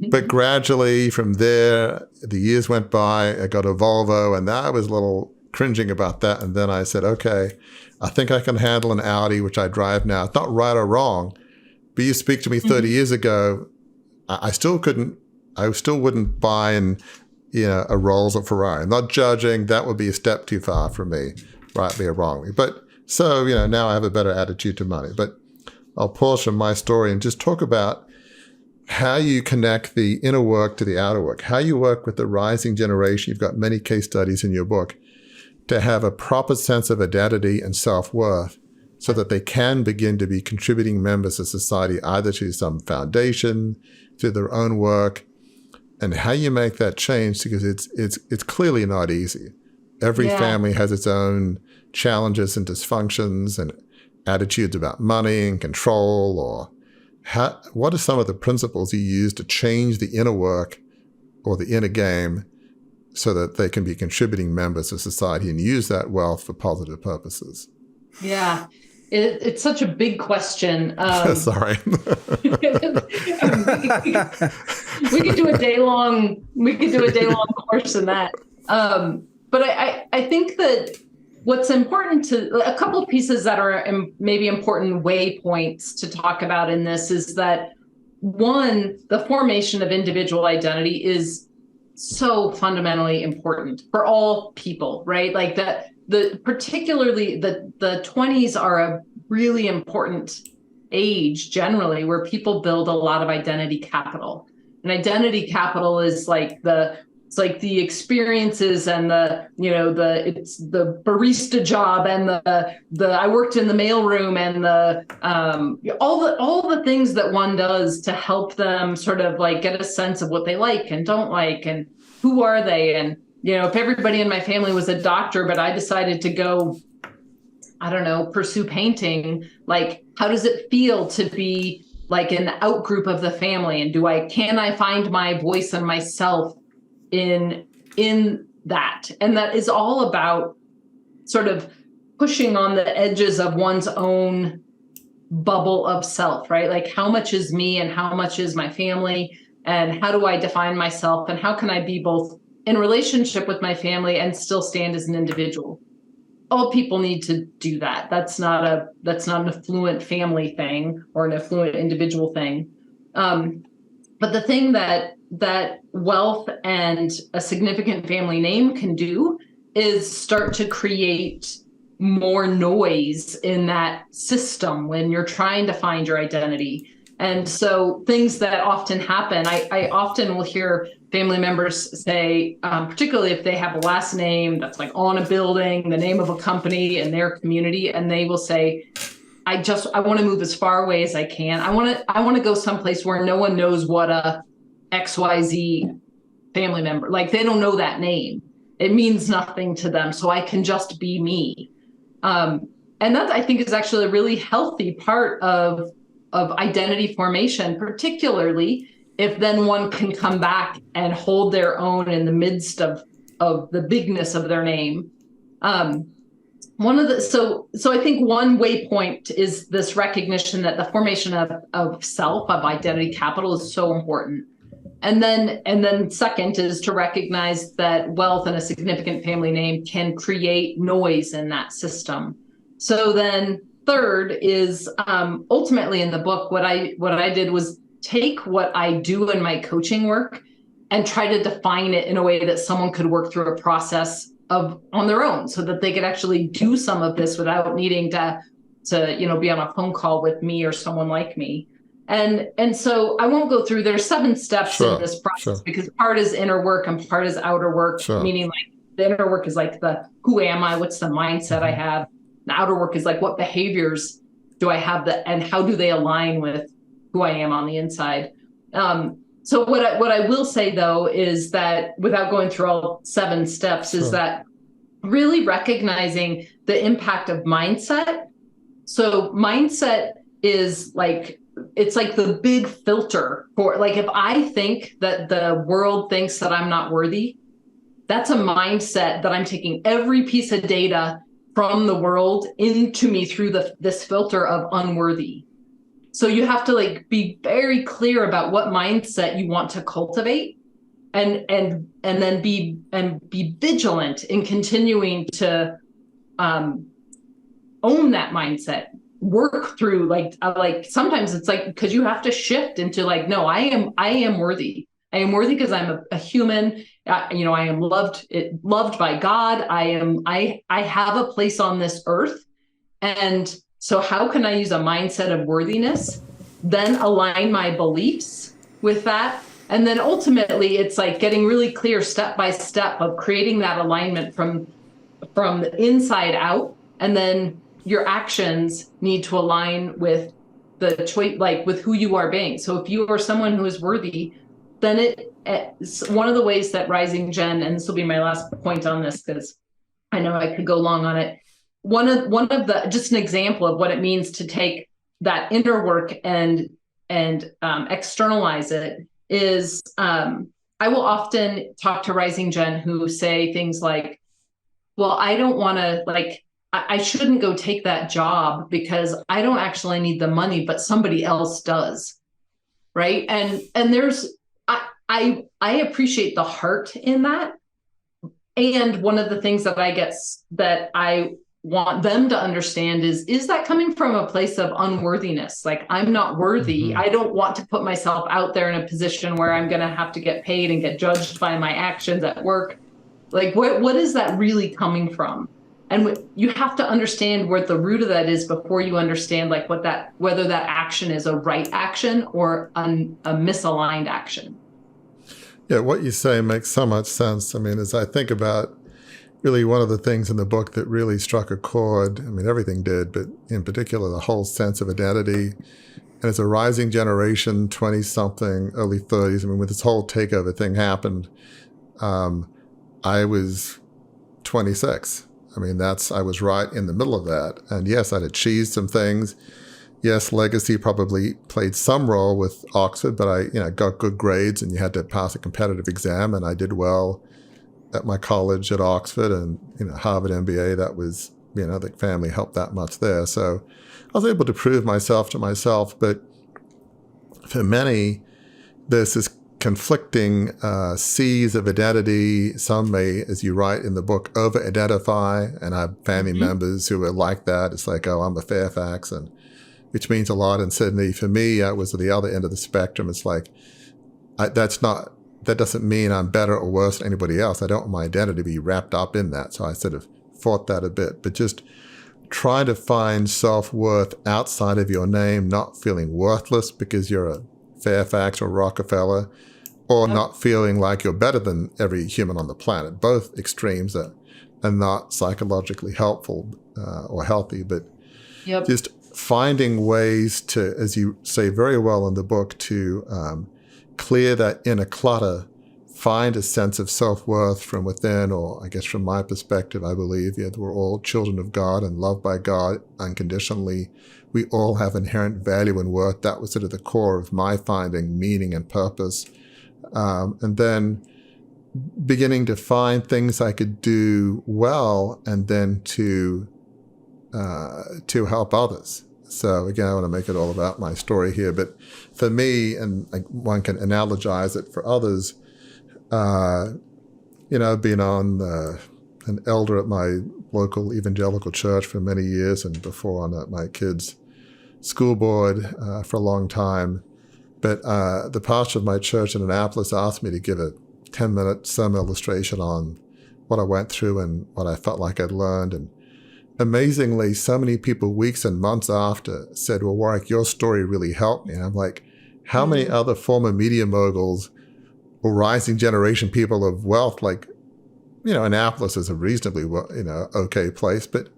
B: But gradually from there, the years went by. I got a Volvo, and I was a little cringing about that. And then I said, okay, I think I can handle an Audi, which I drive now. It's not right or wrong, but you speak to me 30 years ago, I still wouldn't buy a Rolls or Ferrari. I'm not judging. That would be a step too far for me, rightly or wrongly. But so, now I have a better attitude to money. But I'll pause from my story and just talk about how you connect the inner work to the outer work, how you work with the rising generation. You've got many case studies in your book to have a proper sense of identity and self-worth so that they can begin to be contributing members of society, either to some foundation, to their own work, and how you make that change, because it's clearly not easy. Every family has its own challenges and dysfunctions and attitudes about money and control. Or what are some of the principles you use to change the inner work or the inner game so that they can be contributing members of society and use that wealth for positive purposes?
C: Yeah, it's such a big question.
B: Sorry.
C: We could do a day-long course in that. But I think that what's important a couple of pieces that are maybe important waypoints to talk about in this is that, one, the formation of individual identity is so fundamentally important for all people, right? Like particularly the 20s are a really important age generally where people build a lot of identity capital. And identity capital is it's like the experiences and it's the barista job and the I worked in the mailroom and all the things that one does to help them sort of like get a sense of what they like and don't like and who are they. And if everybody in my family was a doctor, but I decided to go, I don't know, pursue painting, like how does it feel to be like in the out group of the family? And can I find my voice and myself in that? And that is all about sort of pushing on the edges of one's own bubble of self, right? Like how much is me and how much is my family, and how do I define myself, and how can I be both in relationship with my family and still stand as an individual? All people need to do that. That's not an affluent family thing or an affluent individual thing. But the thing that wealth and a significant family name can do is start to create more noise in that system when you're trying to find your identity. And so things that often happen, I often will hear family members say, particularly if they have a last name that's like on a building, the name of a company in their community, and they will say, I want to move as far away as I can. I want to go someplace where no one knows what a XYZ family member, like they don't know that name. It means nothing to them. So I can just be me. And that I think is actually a really healthy part of identity formation, particularly if then one can come back and hold their own in the midst of the bigness of their name. So I think one waypoint is this recognition that the formation of self, of identity capital, is so important. And then second is to recognize that wealth and a significant family name can create noise in that system. So then third is ultimately in the book, what I did was take what I do in my coaching work and try to define it in a way that someone could work through a process on their own, so that they could actually do some of this without needing to be on a phone call with me or someone like me. And so I won't go through, there's 7 steps in this process, because part is inner work and part is outer work, meaning like the inner work is like the who am I, what's the mindset I have. The outer work is like what behaviors do I have and how do they align with who I am on the inside. So what I will say though is that, without going through all 7 steps, is that really recognizing the impact of mindset. So mindset is like, it's like the big filter for, like, if I think that the world thinks that I'm not worthy, that's a mindset that I'm taking every piece of data from the world into me through this filter of unworthy. So you have to like be very clear about what mindset you want to cultivate, and then be vigilant in continuing to own that mindset. Work through like sometimes it's like, because you have to shift into like, no, I am worthy. I am worthy because I'm a human. I am loved by God. I have a place on this earth, and so how can I use a mindset of worthiness, then align my beliefs with that? And then ultimately it's like getting really clear step by step of creating that alignment from the inside out. And then your actions need to align with the choice, like with who you are being. So if you are someone who is worthy, then it's one of the ways that Rising Gen, and this will be my last point on this, because I know I could go long on it. One of the, just an example of what it means to take that inner work and externalize it is, I will often talk to Rising Gen who say things like, well, I don't want to, like, I shouldn't go take that job because I don't actually need the money, but somebody else does. Right. And there's, I appreciate the heart in that. And one of the things that I want them to understand is that coming from a place of unworthiness, like I'm not worthy. Mm-hmm. I don't want to put myself out there in a position where I'm going to have to get paid and get judged by my actions at work. Like what is that really coming from? And you have to understand where the root of that is before you understand like whether that action is a right action or a misaligned action.
B: Yeah, what you say makes so much sense. I mean, as I think about really one of the things in the book that really struck a chord, I mean, everything did, but in particular, the whole sense of identity. And as a rising generation, 20-something, early 30s, I mean, when this whole takeover thing happened, I was 26. I mean, I was right in the middle of that. And yes, I'd achieved some things. Yes, legacy probably played some role with Oxford, but I got good grades and you had to pass a competitive exam, and I did well at my college at Oxford, and Harvard MBA. That was, the family helped that much there. So I was able to prove myself to myself. But for many, there's this conflicting seas of identity. Some may, as you write in the book, over-identify, and I have family members who are like that. It's like, oh, I'm a Fairfax, and which means a lot in Sydney. For me, I was at the other end of the spectrum. It's like, that doesn't mean I'm better or worse than anybody else. I don't want my identity to be wrapped up in that. So I sort of fought that a bit. But just try to find self-worth outside of your name, not feeling worthless because you're a Fairfax or Rockefeller, or not feeling like you're better than every human on the planet. Both extremes are not psychologically helpful or healthy, but just finding ways to, as you say very well in the book, to clear that inner clutter, find a sense of self-worth from within, or I guess from my perspective, I believe that we're all children of God and loved by God unconditionally. We all have inherent value and worth. That was sort of the core of my finding meaning and purpose. And then beginning to find things I could do well, and then to help others. So again, I want to make it all about my story here, but for me, and one can analogize it for others, I've been an elder at my local evangelical church for many years, and before on my kids' school board for a long time. But the pastor of my church in Annapolis asked me to give a 10-minute sermon illustration on what I went through and what I felt like I'd learned. And amazingly, so many people weeks and months after said, well, Warwick, your story really helped me. And I'm like, how many other former media moguls or rising generation people of wealth, like, Annapolis is a reasonably, okay place, but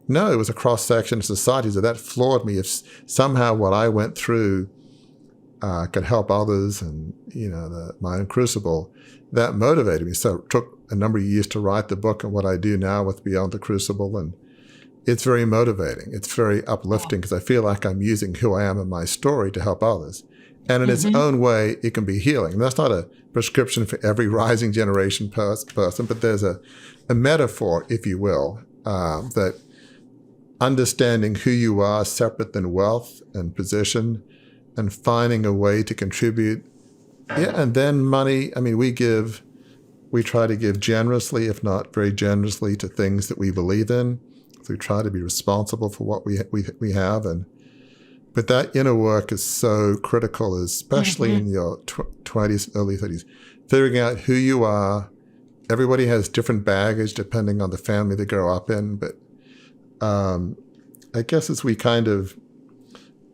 B: no, it was a cross-section of society. So that floored me. If somehow what I went through could help others and, my own crucible, that motivated me. So it took a number of years to write the book and what I do now with Beyond the Crucible. And it's very motivating. It's very uplifting because I feel like I'm using who I am and my story to help others. And in its own way, it can be healing. And that's not a prescription for every rising generation person, but there's a metaphor, if you will, that understanding who you are separate than wealth and position and finding a way to contribute. Yeah, and then money, we try to give generously, if not very generously, to things that we believe in. So we try to be responsible for what we have. But that inner work is so critical, especially in your 20s, early 30s. Figuring out who you are. Everybody has different baggage depending on the family they grow up in. But I guess as we kind of,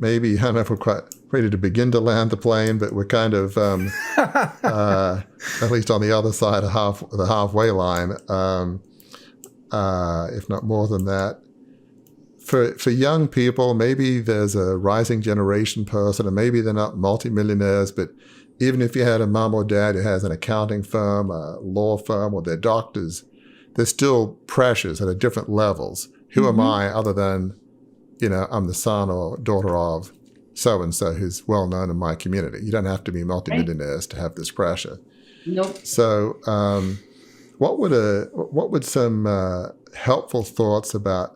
B: maybe, I don't know if we're quite ready to begin to land the plane, but we're kind of, at least on the other side of the halfway line, if not more than that. For young people, maybe there's a rising generation person, and maybe they're not multimillionaires, but even if you had a mom or dad who has an accounting firm, a law firm, or they're doctors, they're still pressures at different levels. Who am I other than, I'm the son or daughter of so-and-so who's well-known in my community. You don't have to be multimillionaires to have this pressure.
C: Nope.
B: So what would some helpful thoughts about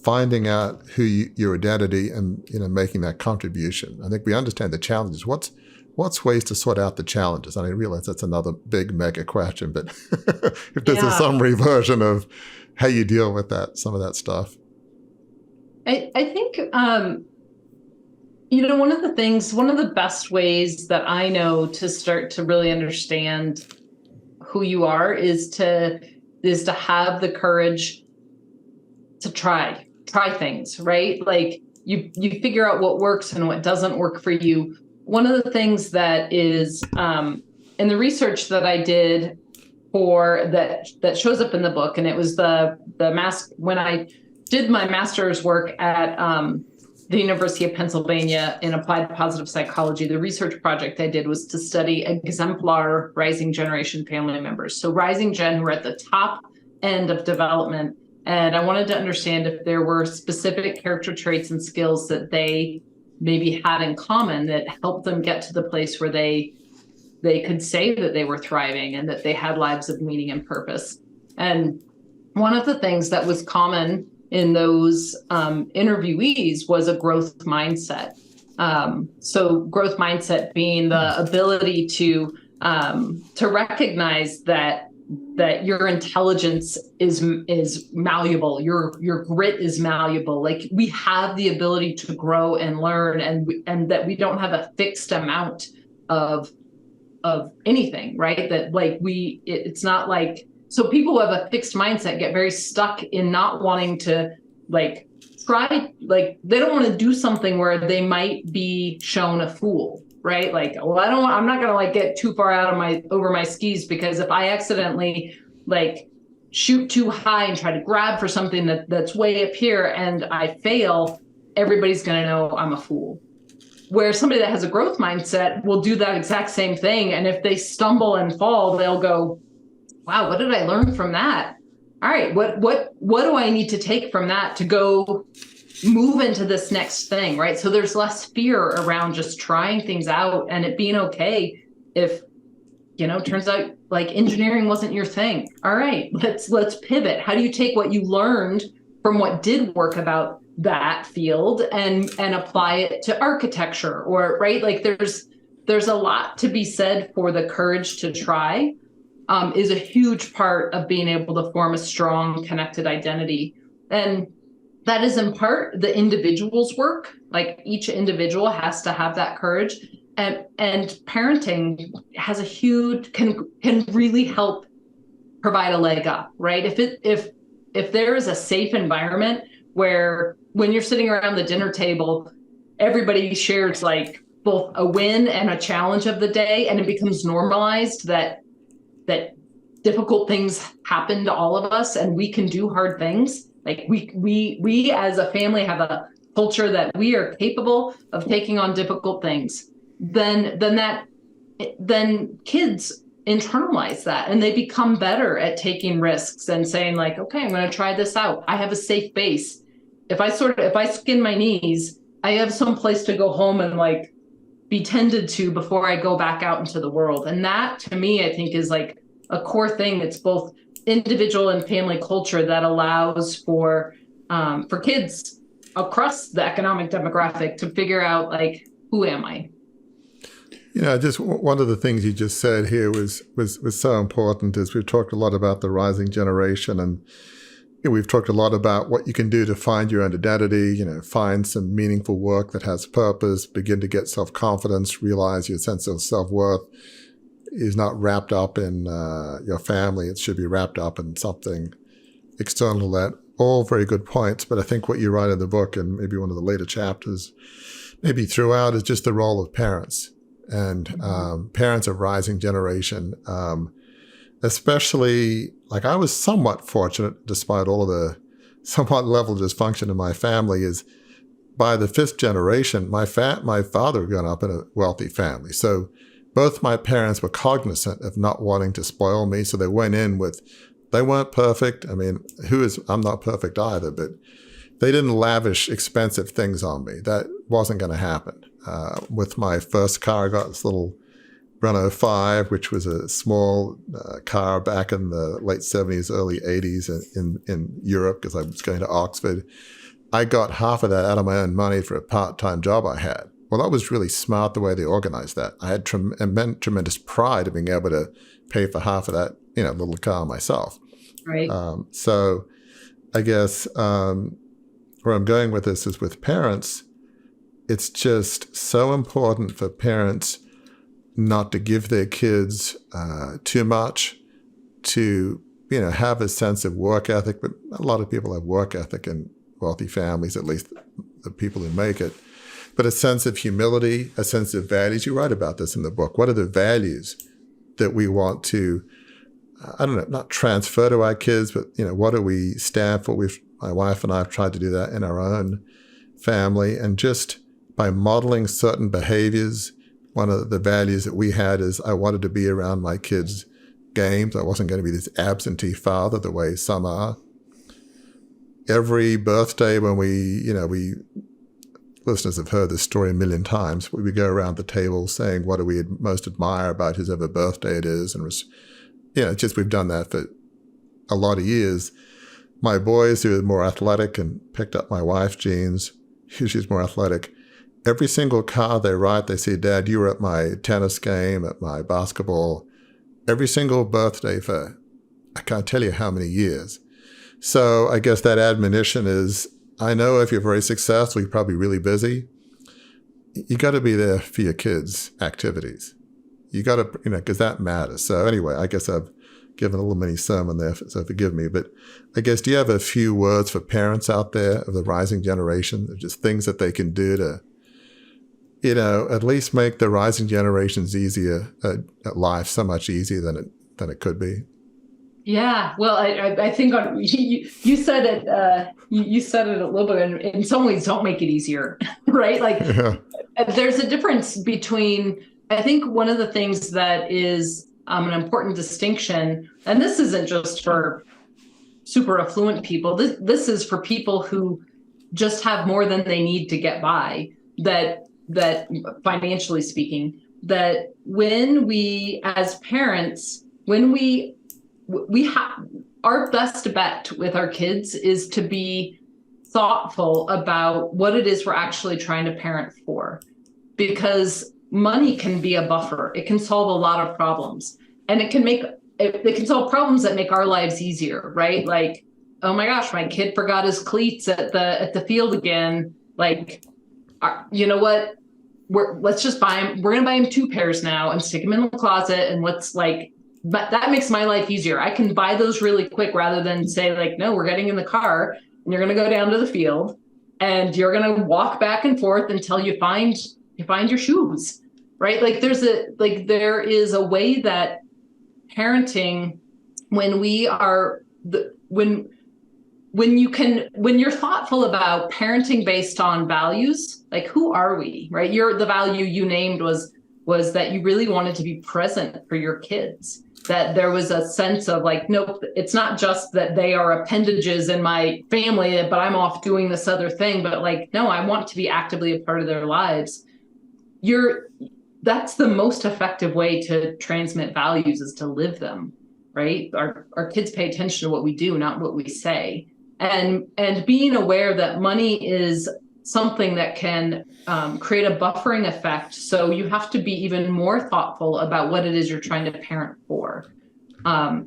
B: finding out your identity and making that contribution? I think we understand the challenges. What's ways to sort out the challenges? And I realize that's another big mega question, but if there's a summary version of how you deal with some of that stuff.
C: I think, one of the best ways that I know to start to really understand who you are is to have the courage to try things, right? Like you figure out what works and what doesn't work for you. One of the things that is in the research that I did that shows up in the book, and it was when I did my master's work at the University of Pennsylvania in applied positive psychology, the research project I did was to study exemplar rising generation family members. So rising gen who are at the top end of development. And I wanted to understand if there were specific character traits and skills that they maybe had in common that helped them get to the place where they could say that they were thriving and that they had lives of meaning and purpose. And one of the things that was common in those interviewees was a growth mindset. So growth mindset being the ability to recognize that your intelligence is malleable, your grit is malleable. Like we have the ability to grow and learn, and that we don't have a fixed amount of anything, right? That it's not like, so people who have a fixed mindset get very stuck in not wanting to try, they don't want to do something where they might be shown a fool, right? Like, well, I'm not going to get too far over my skis, because if I accidentally shoot too high and try to grab for something that's way up here and I fail, everybody's going to know I'm a fool. Where somebody that has a growth mindset will do that exact same thing. And if they stumble and fall, they'll go, wow, what did I learn from that? All right, what do I need to take from that to go move into this next thing, right? So there's less fear around just trying things out and it being okay if, turns out engineering wasn't your thing. All right, let's pivot. How do you take what you learned from what did work about that field and apply it to architecture, or right? There's a lot to be said for the courage to try. Is a huge part of being able to form a strong, connected identity. And that is in part the individual's work. Like each individual has to have that courage. and parenting has a huge can really help provide a leg up, right? If there is a safe environment where when you're sitting around the dinner table, everybody shares like both a win and a challenge of the day, and it becomes normalized that difficult things happen to all of us and we can do hard things. Like we as a family have a culture that we are capable of taking on difficult things. Then kids internalize that and they become better at taking risks and saying like, okay, I'm going to try this out. I have a safe base. If I skin my knees, I have some place to go home and like be tended to before I go back out into the world. And that to me, I think is like a core thing. It's both individual and family culture that allows for kids across the economic demographic to figure out like, who am I?
B: Just one of the things you just said here was so important is we've talked a lot about the rising generation, and we've talked a lot about what you can do to find your own identity, find some meaningful work that has purpose, begin to get self-confidence, realize your sense of self-worth is not wrapped up in your family. It should be wrapped up in something external. That all very good points. But I think what you write in the book, and maybe one of the later chapters, maybe throughout, is just the role of parents and parents of rising generation. Especially, like I was somewhat fortunate, despite all of the somewhat level of dysfunction in my family, is by the fifth generation, my father had grown up in a wealthy family. So both my parents were cognizant of not wanting to spoil me. So they went in with, they weren't perfect. I mean, I'm not perfect either, but they didn't lavish expensive things on me. That wasn't going to happen. With my first car, I got this little Renault 5, which was a small car back in the late 70s, early 80s in Europe, because I was going to Oxford. I got half of that out of my own money for a part-time job I had. Well, that was really smart the way they organized that. I had tremendous pride of being able to pay for half of that, little car myself.
C: Right.
B: So I guess where I'm going with this is with parents, it's just so important for parents not to give their kids too much, to have a sense of work ethic. But a lot of people have work ethic in wealthy families, at least the people who make it. But a sense of humility, a sense of values. You write about this in the book. What are the values that we want to, not transfer to our kids, but what do we stand for? My wife and I have tried to do that in our own family, and just by modeling certain behaviors. One of the values that we had is I wanted to be around my kids' games. I wasn't going to be this absentee father the way some are. Every birthday when listeners have heard this story a million times, we would go around the table saying, what do we most admire about whoever birthday it is? And we've done that for a lot of years. My boys, who are more athletic and picked up my wife's genes, she's more athletic, every single card they write, they say, Dad, you were at my tennis game, at my basketball, every single birthday for, I can't tell you how many years. So I guess that admonition is, I know if you're very successful, you're probably really busy. You got to be there for your kids' activities. You got to, because that matters. So anyway, I guess I've given a little mini sermon there, so forgive me. But I guess, do you have a few words for parents out there of the rising generation, just things that they can do to, at least make the rising generations easier at life, so much easier than it could be?
C: Yeah, well, I think you said it. You said it a little bit, and in some ways, don't make it easier, right? Like, yeah. There's a difference between. I think one of the things that is an important distinction, and this isn't just for super affluent people. This is for people who just have more than they need to get by. That financially speaking, that when we as parents, when we have our best bet with our kids is to be thoughtful about what it is we're actually trying to parent for, because money can be a buffer. It can solve a lot of problems, and it can solve problems that make our lives easier, right? Like, oh my gosh, my kid forgot his cleats at the field again. Like, you know what? let's just buy him. We're going to buy him 2 pairs now and stick them in the closet. And but that makes my life easier. I can buy those really quick rather than say like, no, we're getting in the car and you're going to go down to the field and you're going to walk back and forth until you find your shoes, right? Like there is a way that parenting, when you're thoughtful about parenting based on values, like who are we, right? The value you named was that you really wanted to be present for your kids, that there was a sense of like, nope, it's not just that they are appendages in my family, but I'm off doing this other thing, but like, no, I want to be actively a part of their lives. That's the most effective way to transmit values, is to live them, right? Our kids pay attention to what we do, not what we say. And being aware that money is something that can create a buffering effect. So you have to be even more thoughtful about what it is you're trying to parent for.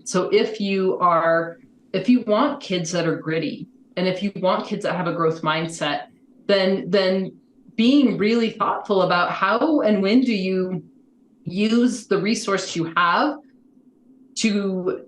C: So if you want kids that are gritty, and if you want kids that have a growth mindset, then being really thoughtful about how and when do you use the resource you have to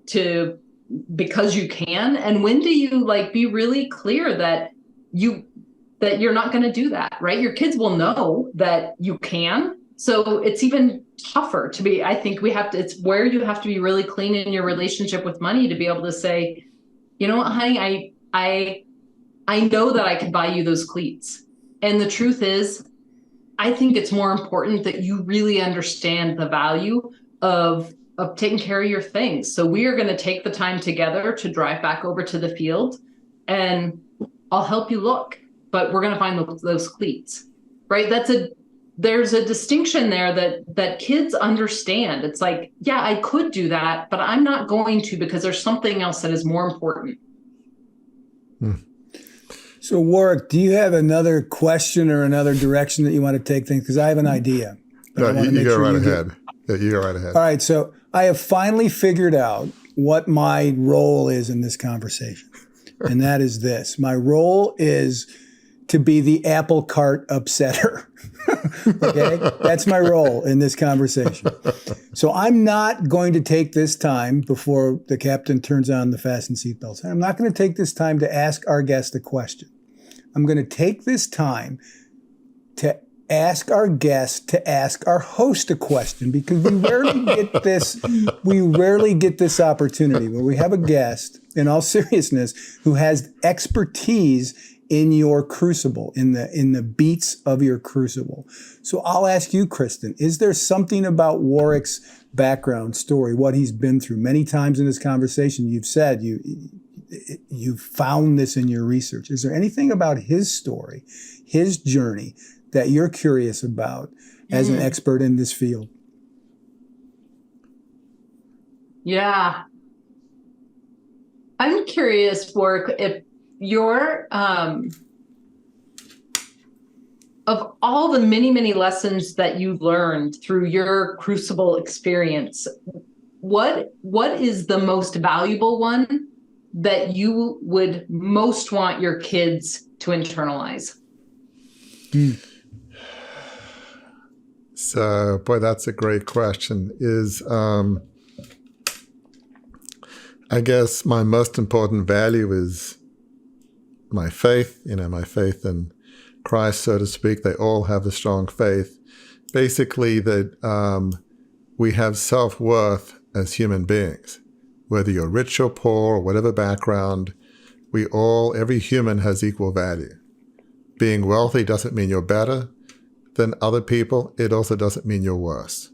C: because you can, and when do you like be really clear that you're not going to do that, right? Your kids will know that you can. So it's even tougher to be, I think it's where you have to be really clean in your relationship with money to be able to say, you know what, honey, I know that I could buy you those cleats. And the truth is, I think it's more important that you really understand the value of taking care of your things. So we are going to take the time together to drive back over to the field, and I'll help you look, but we're going to find those cleats, right? There's a distinction there that kids understand. It's like, yeah, I could do that, but I'm not going to, because there's something else that is more important.
A: So Warwick, do you have another question or another direction that you want to take things? Because I have an idea.
B: No, you go right ahead. Yeah, you go right ahead.
A: All right. So I have finally figured out what my role is in this conversation. And that is this. My role is to be the apple cart upsetter. Okay? That's my role in this conversation. So I'm not going to take this time before the captain turns on the fasten seatbelts. I'm not going to take this time to ask our guest a question. I'm going to take this time to ask our guest to ask our host a question, because we rarely get this opportunity where we have a guest, in all seriousness, who has expertise in your crucible, in the beats of your crucible. So I'll ask you, Kristin, is there something about Warwick's background story, what he's been through? Many times in this conversation, you've said you found this in your research. Is there anything about his story, his journey, that you're curious about as an expert in this field?
C: Yeah. I'm curious, Warwick, if your of all the many, many lessons that you've learned through your crucible experience, what is the most valuable one that you would most want your kids to internalize?
B: So, boy, that's a great question. I guess my most important value is my faith, my faith in Christ, so to speak. They all have a strong faith. Basically, that we have self-worth as human beings. Whether you're rich or poor or whatever background, every human has equal value. Being wealthy doesn't mean you're better than other people. It also doesn't mean you're worse.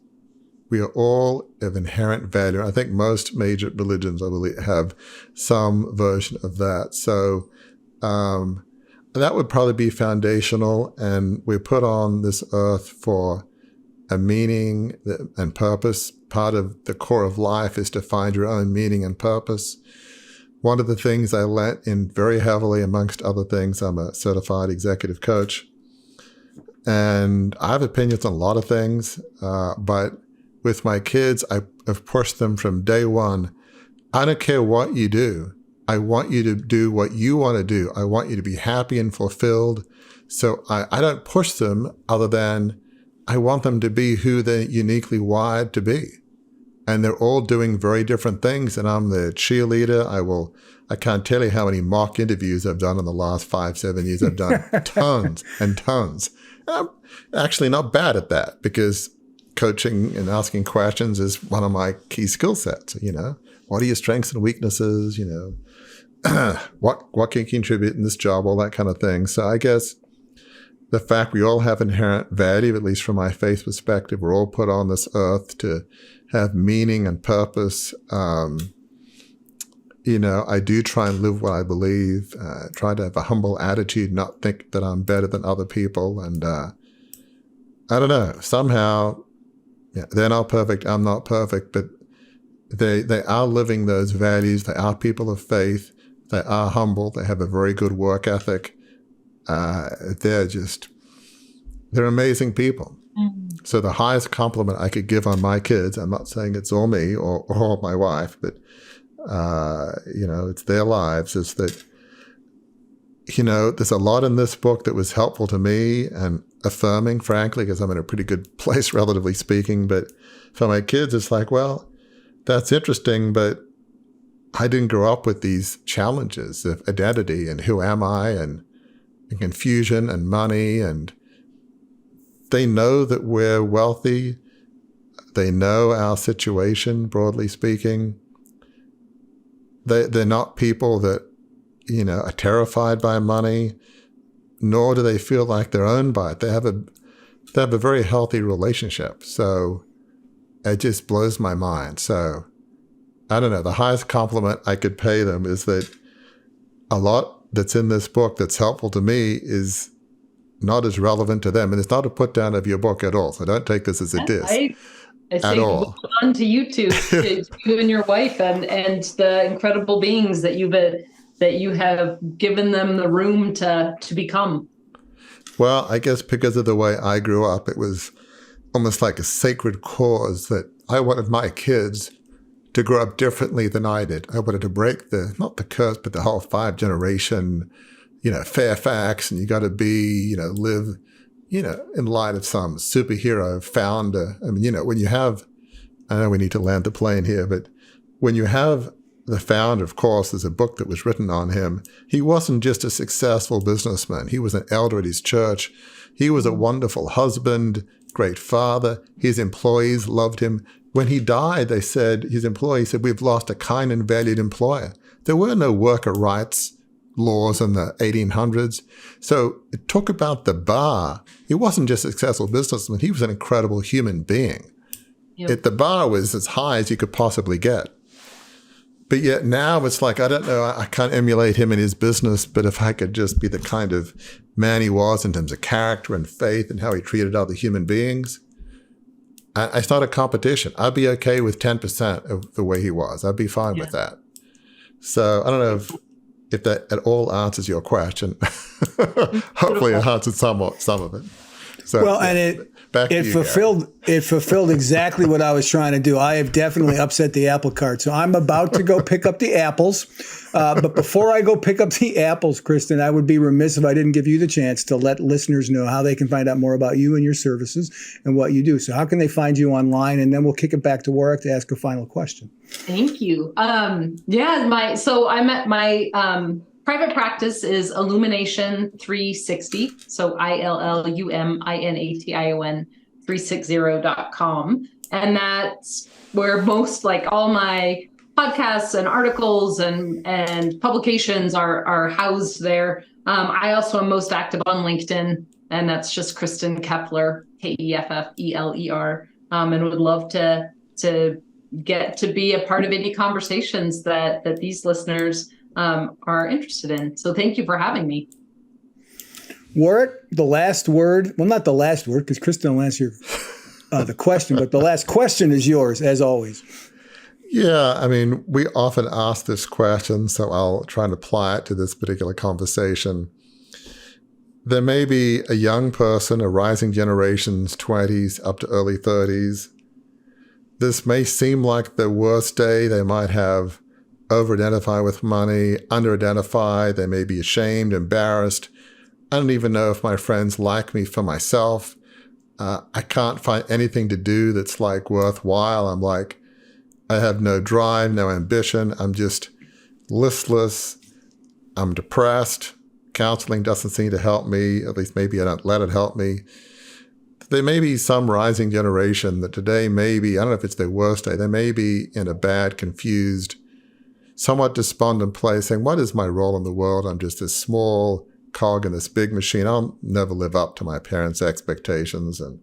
B: We are all of inherent value. I think most major religions, I believe, have some version of that. So that would probably be foundational. And we're put on this earth for a meaning and purpose. Part of the core of life is to find your own meaning and purpose. One of the things I let in very heavily, amongst other things, I'm a certified executive coach. And I have opinions on a lot of things, but with my kids, I've pushed them from day one. I don't care what you do. I want you to do what you want to do. I want you to be happy and fulfilled. So I don't push them other than I want them to be who they're uniquely wired to be. And they're all doing very different things. And I'm the cheerleader. I can't tell you how many mock interviews I've done in the last 5-7 years. I've done tons and tons. And I'm actually not bad at that because coaching and asking questions is one of my key skill sets. What are your strengths and weaknesses? What can you contribute in this job? All that kind of thing. So I guess the fact we all have inherent value, at least from my faith perspective, we're all put on this earth to have meaning and purpose. I do try and live what I believe, try to have a humble attitude, not think that I'm better than other people. And I don't know, somehow, they're not perfect, I'm not perfect, but they are living those values. They are people of faith. They are humble. They have a very good work ethic. They're amazing people. Mm-hmm. So the highest compliment I could give on my kids, I'm not saying it's all me or all my wife, but it's their lives, is that, there's a lot in this book that was helpful to me and affirming, frankly, because I'm in a pretty good place, relatively speaking. But for my kids, it's like, well, that's interesting, but I didn't grow up with these challenges of identity and who am I and confusion and money. And they know that we're wealthy. They know our situation, broadly speaking. They're not people that, are terrified by money, nor do they feel like they're owned by it. They have a very healthy relationship. So it just blows my mind. So I don't know, the highest compliment I could pay them is that a lot that's in this book that's helpful to me is not as relevant to them. And it's not a put down of your book at all. So don't take this as a diss.
C: I say well on to you two, to you and your wife, and the incredible beings that you have given them the room to become.
B: Well, I guess because of the way I grew up, it was almost like a sacred cause that I wanted my kids to grow up differently than I did. I wanted to break not the curse, but the whole 5-generation, Fairfax, and you got to be, live, in light of some superhero founder. I mean, when you have, I know we need to land the plane here, but when you have the founder, of course, there's a book that was written on him. He wasn't just a successful businessman. He was an elder at his church. He was a wonderful husband, great father. His employees loved him. When he died, his employees said, we've lost a kind and valued employer. There were no worker rights laws in the 1800s. So talk about the bar. He wasn't just a successful businessman. He was an incredible human being. Yep. The bar was as high as you could possibly get. But yet now it's like, I don't know, I can't emulate him in his business, but if I could just be the kind of man he was in terms of character and faith and how he treated other human beings, it's not a competition. I'd be okay with 10% of the way he was. I'd be fine with that. So I don't know if that at all answers your question. Hopefully it answers some of it. So,
A: well, and it fulfilled exactly what I was trying to do. I have definitely upset the apple cart. So I'm about to go pick up the apples. But before I go pick up the apples, Kristin, I would be remiss if I didn't give you the chance to let listeners know how they can find out more about you and your services and what you do. So how can they find you online? And then we'll kick it back to Warwick to ask a final question.
C: Thank you. I'm at my private practice is Illumination 360. So ILLUMINATION 360.com. And that's where most, like all my podcasts and articles and publications are housed there. I also am most active on LinkedIn, and that's just Kristin Keffeler, Keffeler, and would love to get to be a part of any conversations that these listeners are interested in. So thank you for having me.
A: Warwick, the last word, well, not the last word, because Kristin will answer the question, but the last question is yours, as always.
B: Yeah, I mean, we often ask this question, so I'll try and apply it to this particular conversation. There may be a young person, a rising generation's 20s up to early 30s. This may seem like the worst day. They might have over-identify with money, under-identify. They may be ashamed, embarrassed. I don't even know if my friends like me for myself. I can't find anything to do that's like worthwhile. I'm like, I have no drive, no ambition. I'm just listless. I'm depressed. Counseling doesn't seem to help me. At least maybe I don't let it help me. There may be some rising generation that today maybe, I don't know if it's their worst day, they may be in a bad, confused, somewhat despondent place saying, what is my role in the world? I'm just this small cog in this big machine. I'll never live up to my parents' expectations. And,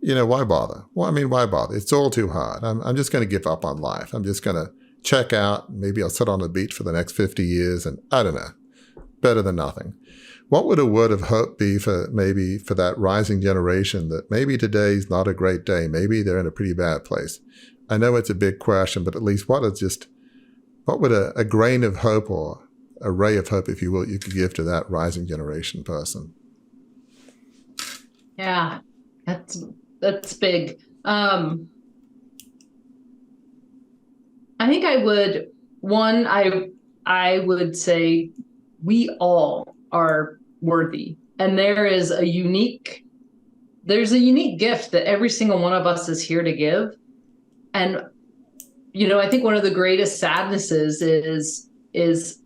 B: why bother? Well, why bother? It's all too hard. I'm just going to give up on life. I'm just going to check out. Maybe I'll sit on the beach for the next 50 years and I don't know, better than nothing. What would a word of hope be for that rising generation that maybe today's not a great day? Maybe they're in a pretty bad place. I know it's a big question, but at least what would a grain of hope or a ray of hope, if you will, you could give to that rising generation person?
C: Yeah, that's big. I think I would say we all are worthy, and there's a unique gift that every single one of us is here to give. And I think one of the greatest sadnesses is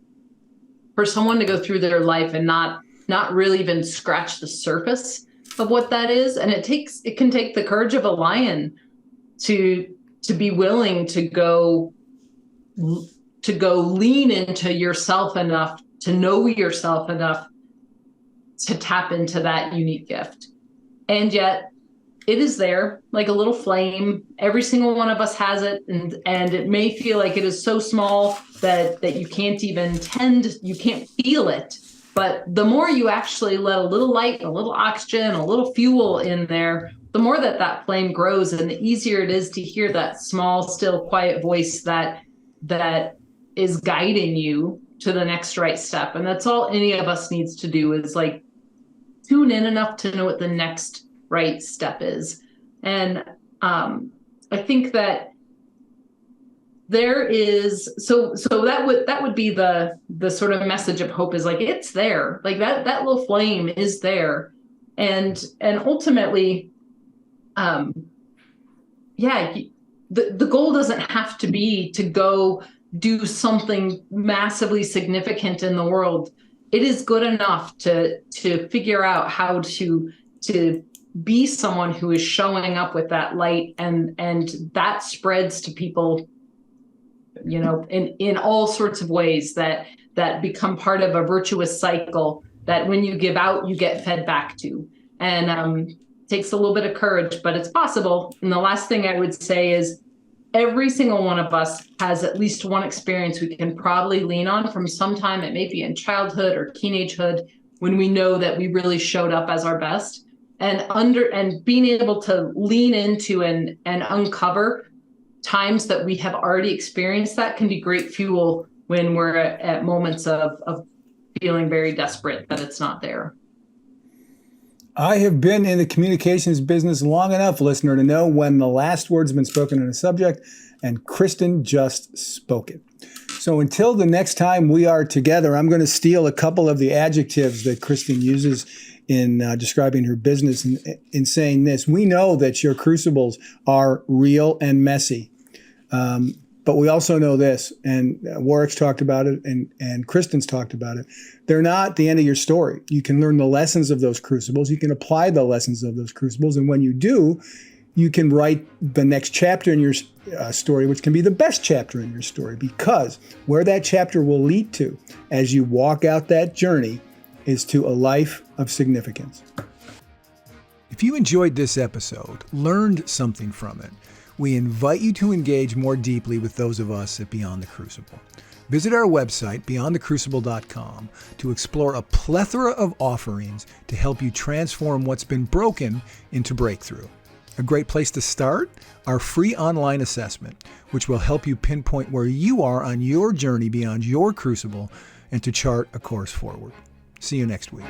C: for someone to go through their life and not really even scratch the surface of what that is. And it can take the courage of a lion to be willing to go lean into yourself enough, to know yourself enough to tap into that unique gift. And yet it is there like a little flame. Every single one of us has it. And it may feel like it is so small that you can't even you can't feel it. But the more you actually let a little light, a little oxygen, a little fuel in there, the more that flame grows, and the easier it is to hear that small, still, quiet voice that is guiding you to the next right step. And that's all any of us needs to do, is like tune in enough to know what the next right step is. And I think that there is, so that would be the sort of message of hope, is like, it's there, like that little flame is there. And ultimately, the goal doesn't have to be to go do something massively significant in the world. It is good enough to figure out how to be someone who is showing up with that light, and that spreads to people, in all sorts of ways that become part of a virtuous cycle that when you give out, you get fed back to. And takes a little bit of courage, but it's possible. And the last thing I would say is every single one of us has at least one experience we can probably lean on from some time. It may be in childhood or teenagehood, when we know that we really showed up as our best, and being able to lean into and uncover times that we have already experienced that can be great fuel when we're at moments of feeling very desperate that it's not there.
A: I have been in the communications business long enough, listener, to know when the last word's been spoken on a subject, and Kristin just spoke it. So until the next time we are together, I'm going to steal a couple of the adjectives that Kristin uses in describing her business in saying this. We know that your crucibles are real and messy. But we also know this, and Warwick's talked about it, and Kristin's talked about it. They're not the end of your story. You can learn the lessons of those crucibles. You can apply the lessons of those crucibles. And when you do, you can write the next chapter in your story, which can be the best chapter in your story, because where that chapter will lead to as you walk out that journey is to a life of significance. If you enjoyed this episode, learned something from it, we invite you to engage more deeply with those of us at Beyond the Crucible. Visit our website, beyondthecrucible.com, to explore a plethora of offerings to help you transform what's been broken into breakthrough. A great place to start? Our free online assessment, which will help you pinpoint where you are on your journey beyond your crucible and to chart a course forward. See you next week.